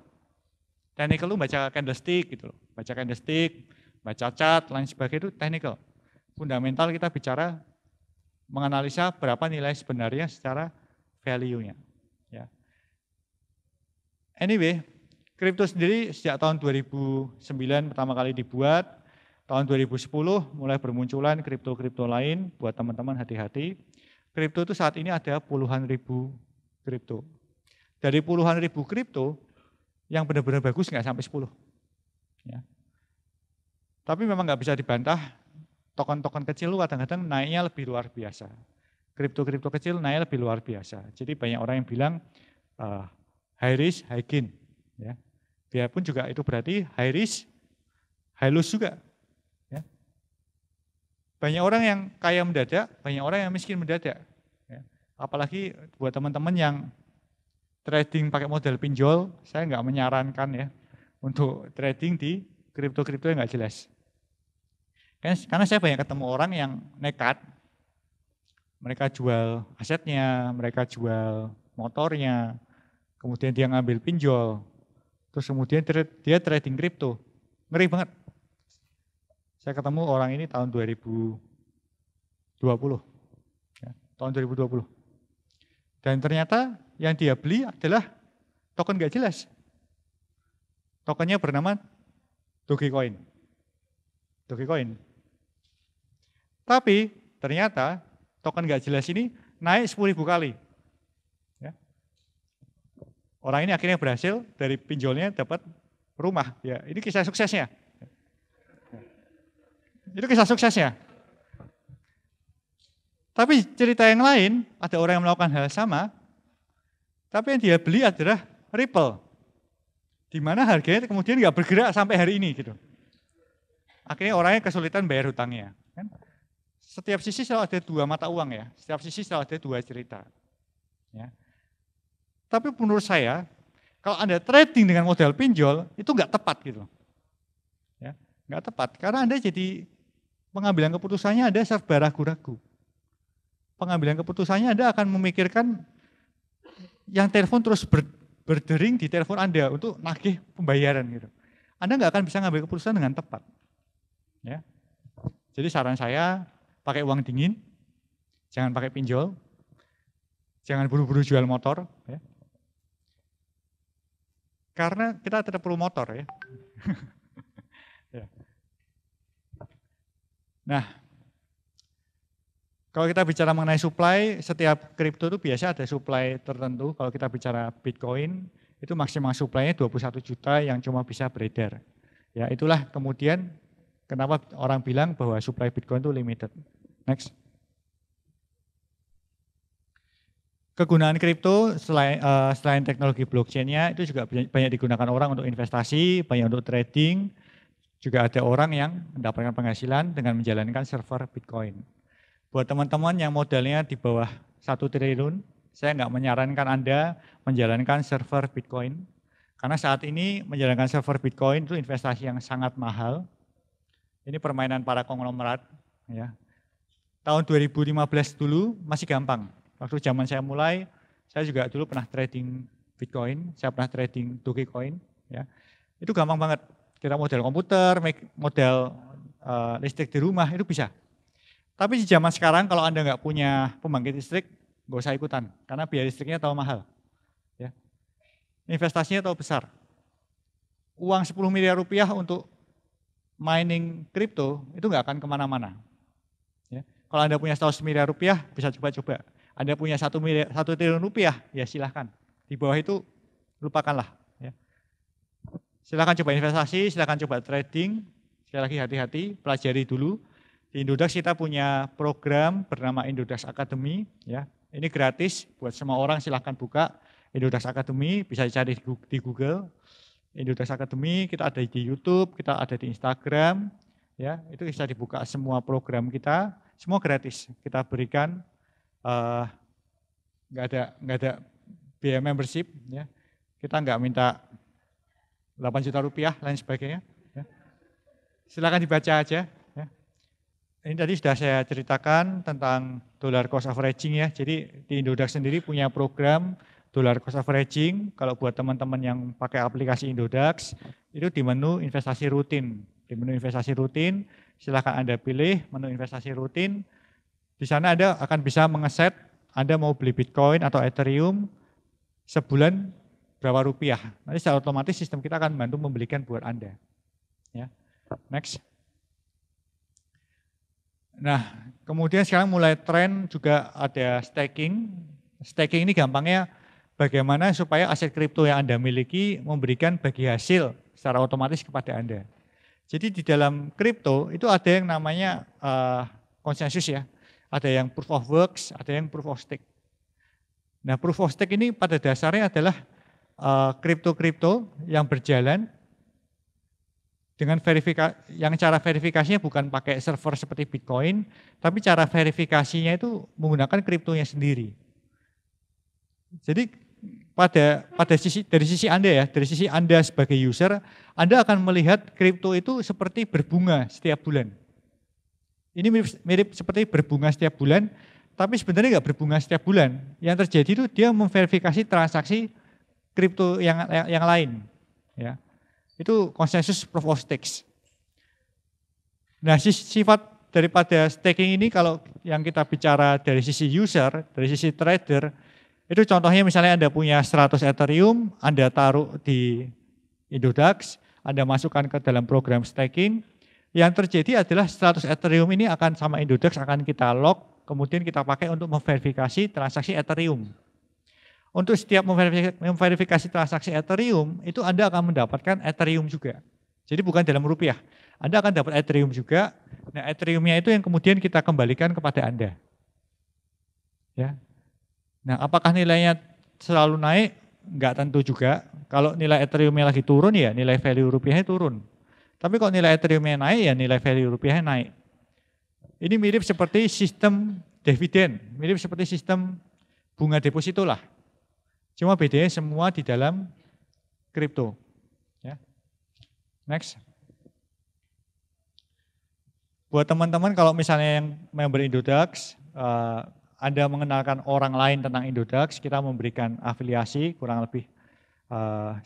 Technical itu baca candlestick, gitu loh. Baca candlestick, baca chart, lain sebagainya itu technical. Fundamental kita bicara menganalisa berapa nilai sebenarnya secara value-nya. Ya. Anyway, kripto sendiri sejak tahun 2009 pertama kali dibuat, tahun 2010 mulai bermunculan kripto-kripto lain, buat teman-teman hati-hati. Kripto itu saat ini ada puluhan ribu kripto. Dari puluhan ribu kripto, yang benar-benar bagus nggak sampai 10. Ya. Tapi memang nggak bisa dibantah, token-token kecil kadang-kadang naiknya lebih luar biasa. Kripto-kripto kecil naik lebih luar biasa. Jadi banyak orang yang bilang high risk, high gain. Ya. Biarpun juga itu berarti high risk, high loss juga. Ya. Banyak orang yang kaya mendadak, banyak orang yang miskin mendadak. Ya. Apalagi buat teman-teman yang trading pakai model pinjol, saya nggak menyarankan ya untuk trading di kripto-kripto yang nggak jelas. Karena saya banyak ketemu orang yang nekat, mereka jual asetnya, mereka jual motornya, kemudian dia ngambil pinjol, terus kemudian dia trading kripto, ngeri banget. Saya ketemu orang ini tahun 2020, ya, tahun 2020. Dan ternyata yang dia beli adalah token nggak jelas. Tokennya bernama Dogecoin. Tapi ternyata token nggak jelas ini naik 10.000 kali. Ya. Orang ini akhirnya berhasil dari pinjolnya dapat rumah. Ya, ini kisah suksesnya. Itu kisah suksesnya. Tapi cerita yang lain, ada orang yang melakukan hal sama, tapi yang dia beli adalah Ripple, di mana harganya kemudian nggak bergerak sampai hari ini gitu. Akhirnya orangnya kesulitan bayar hutangnya. Kan? Setiap sisi selalu ada dua mata uang ya, setiap sisi selalu ada dua cerita. Ya. Tapi menurut saya, kalau Anda trading dengan model pinjol, itu nggak tepat gitu. Ya, nggak tepat, karena Anda jadi pengambilan keputusannya Anda serba ragu-ragu. Pengambilan keputusannya Anda akan memikirkan yang telepon terus berdering di telepon Anda untuk nagih pembayaran gitu. Anda nggak akan bisa ngambil keputusan dengan tepat. Ya. Jadi saran saya, pakai uang dingin, jangan pakai pinjol, jangan buru-buru jual motor, ya. Karena kita tetap perlu motor ya. Ya. Nah, kalau kita bicara mengenai supply, setiap kripto itu biasa ada supply tertentu. Kalau kita bicara Bitcoin, itu maksimal supply-nya 21 juta yang cuma bisa beredar. Ya, itulah kemudian kenapa orang bilang bahwa supply Bitcoin itu limited. Next. Kegunaan kripto selain teknologi blockchain-nya itu juga banyak digunakan orang untuk investasi, banyak untuk trading. Juga ada orang yang mendapatkan penghasilan dengan menjalankan server Bitcoin. Buat teman-teman yang modalnya di bawah 1 triliun, saya nggak menyarankan Anda menjalankan server Bitcoin. Karena saat ini menjalankan server Bitcoin itu investasi yang sangat mahal. Ini permainan para konglomerat. Ya. tahun 2015 dulu masih gampang. Waktu zaman saya mulai, saya juga dulu pernah trading Bitcoin, saya pernah trading Dogecoin. Ya. Itu gampang banget. Kita modal komputer, modal listrik di rumah, itu bisa. Tapi di zaman sekarang kalau Anda nggak punya pembangkit listrik, nggak usah ikutan. Karena biaya listriknya terlalu mahal. Ya. Investasinya terlalu besar. Uang 10 miliar rupiah untuk mining kripto, itu nggak akan kemana-mana. Ya. Kalau Anda punya 100 miliar rupiah, bisa coba-coba. Anda punya 1 triliun rupiah, ya silahkan. Di bawah itu, lupakanlah. Ya. Silahkan coba investasi, silahkan coba trading. Sekali lagi hati-hati, pelajari dulu. Di Indodax kita punya program bernama Indodax Academy. Ya. Ini gratis, buat semua orang silahkan buka. Indodax Academy, bisa dicari di Google. Indodax Academy, kita ada di YouTube, kita ada di Instagram. Ya, itu bisa dibuka semua program kita, semua gratis. Kita berikan, nggak ada biaya membership. Ya. Kita nggak minta 8 juta rupiah, lain sebagainya. Ya. Silakan dibaca aja. Ya. Ini tadi sudah saya ceritakan tentang dollar cost averaging ya. Jadi di Indodax sendiri punya program dollar cost averaging. Kalau buat teman-teman yang pakai aplikasi Indodax, itu di menu investasi rutin. Di menu investasi rutin, silakan Anda pilih menu investasi rutin. Di sana Anda akan bisa mengeset Anda mau beli Bitcoin atau Ethereum sebulan berapa rupiah. Nanti secara otomatis sistem kita akan membantu membelikan buat Anda. Ya. Next. Nah, kemudian sekarang mulai tren juga ada staking. Staking ini gampangnya bagaimana supaya aset kripto yang Anda miliki memberikan bagi hasil secara otomatis kepada Anda. Jadi di dalam kripto itu ada yang namanya konsensus ya. Ada yang proof of works, ada yang proof of stake. Nah, proof of stake ini pada dasarnya adalah kripto-kripto yang berjalan dengan yang cara verifikasinya bukan pakai server seperti Bitcoin, tapi cara verifikasinya itu menggunakan kriptonya sendiri. Jadi dari sisi Anda ya, dari sisi Anda sebagai user, Anda akan melihat kripto itu seperti berbunga setiap bulan. Ini mirip seperti berbunga setiap bulan, tapi sebenarnya nggak berbunga setiap bulan. Yang terjadi itu dia memverifikasi transaksi kripto yang lain. Ya. Itu konsensus proof of stakes. Nah, sifat daripada staking ini kalau yang kita bicara dari sisi user, dari sisi trader, itu contohnya misalnya Anda punya 100 Ethereum, Anda taruh di Indodax, Anda masukkan ke dalam program staking, yang terjadi adalah 100 Ethereum ini akan sama Indodax akan kita lock, kemudian kita pakai untuk memverifikasi transaksi Ethereum. Untuk setiap memverifikasi transaksi Ethereum, itu Anda akan mendapatkan Ethereum juga. Jadi bukan dalam rupiah. Anda akan dapat Ethereum juga. Nah, Ethereum-nya itu yang kemudian kita kembalikan kepada Anda. Ya. Nah, apakah nilainya selalu naik? Enggak tentu juga. Kalau nilai Ethereum-nya lagi turun, ya nilai value rupiahnya turun. Tapi kalau nilai Ethereum-nya naik, ya nilai value rupiahnya naik. Ini mirip seperti sistem dividen, mirip seperti sistem bunga deposito lah. Cuma bedanya semua di dalam kripto. Ya. Next. Buat teman-teman kalau misalnya yang member Indodax, Anda mengenalkan orang lain tentang Indodax, kita memberikan afiliasi kurang lebih 10%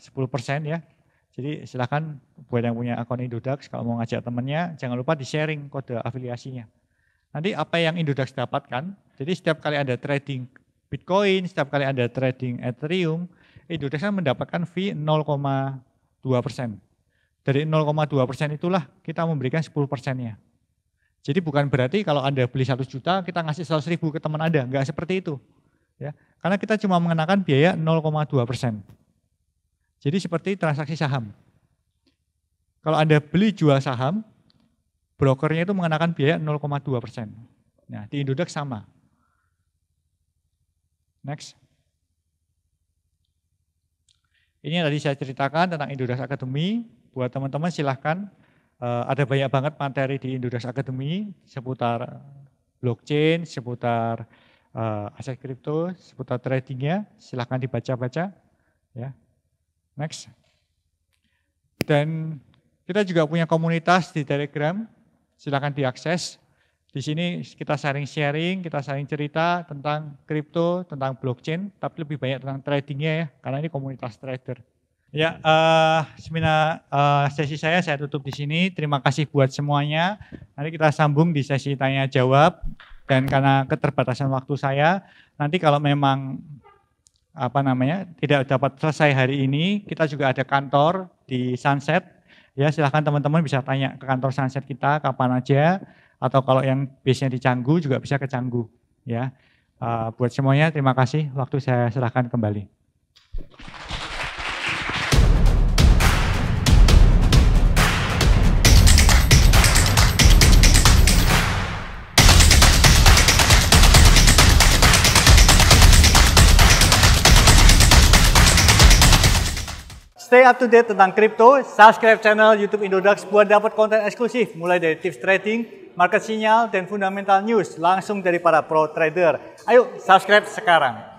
ya. Jadi silakan buat yang punya akun Indodax, kalau mau ngajak temannya, jangan lupa di-sharing kode afiliasinya. Nanti apa yang Indodax dapatkan, jadi setiap kali Anda trading Bitcoin, setiap kali Anda trading Ethereum, Indodax mendapatkan fee 0,2%. Dari 0,2% itulah kita memberikan 10%-nya. Jadi bukan berarti kalau Anda beli 1 juta, kita ngasih 100.000 ke teman Anda, enggak seperti itu. Ya, karena kita cuma mengenakan biaya 0,2%. Jadi seperti transaksi saham. Kalau Anda beli jual saham, brokernya itu mengenakan biaya 0,2%. Nah, di Indodax sama. Next. Ini yang tadi saya ceritakan tentang Indodax Academy. Buat teman-teman silahkan, ada banyak banget materi di Indodax Academy seputar blockchain, seputar aset kripto, seputar tradingnya. Silahkan dibaca-baca. Ya. Next. Dan kita juga punya komunitas di Telegram. Silahkan diakses. Di sini kita sharing-sharing, kita saling cerita tentang kripto, tentang blockchain, tapi lebih banyak tentang tradingnya ya, karena ini komunitas trader. Ya, sesi saya tutup di sini. Terima kasih buat semuanya. Nanti kita sambung di sesi tanya jawab. Dan karena keterbatasan waktu saya, nanti kalau memang tidak dapat selesai hari ini, kita juga ada kantor di Sunset. Ya, silahkan teman-teman bisa tanya ke kantor Sunset kita kapan aja. Atau kalau yang base-nya di Canggu juga bisa ke Canggu. Ya, buat semuanya terima kasih. Waktu saya serahkan kembali. Stay up to date tentang kripto, subscribe channel YouTube Indodax buat dapat konten eksklusif mulai dari tips trading, market sinyal, dan fundamental news langsung dari para pro trader. Ayo subscribe sekarang.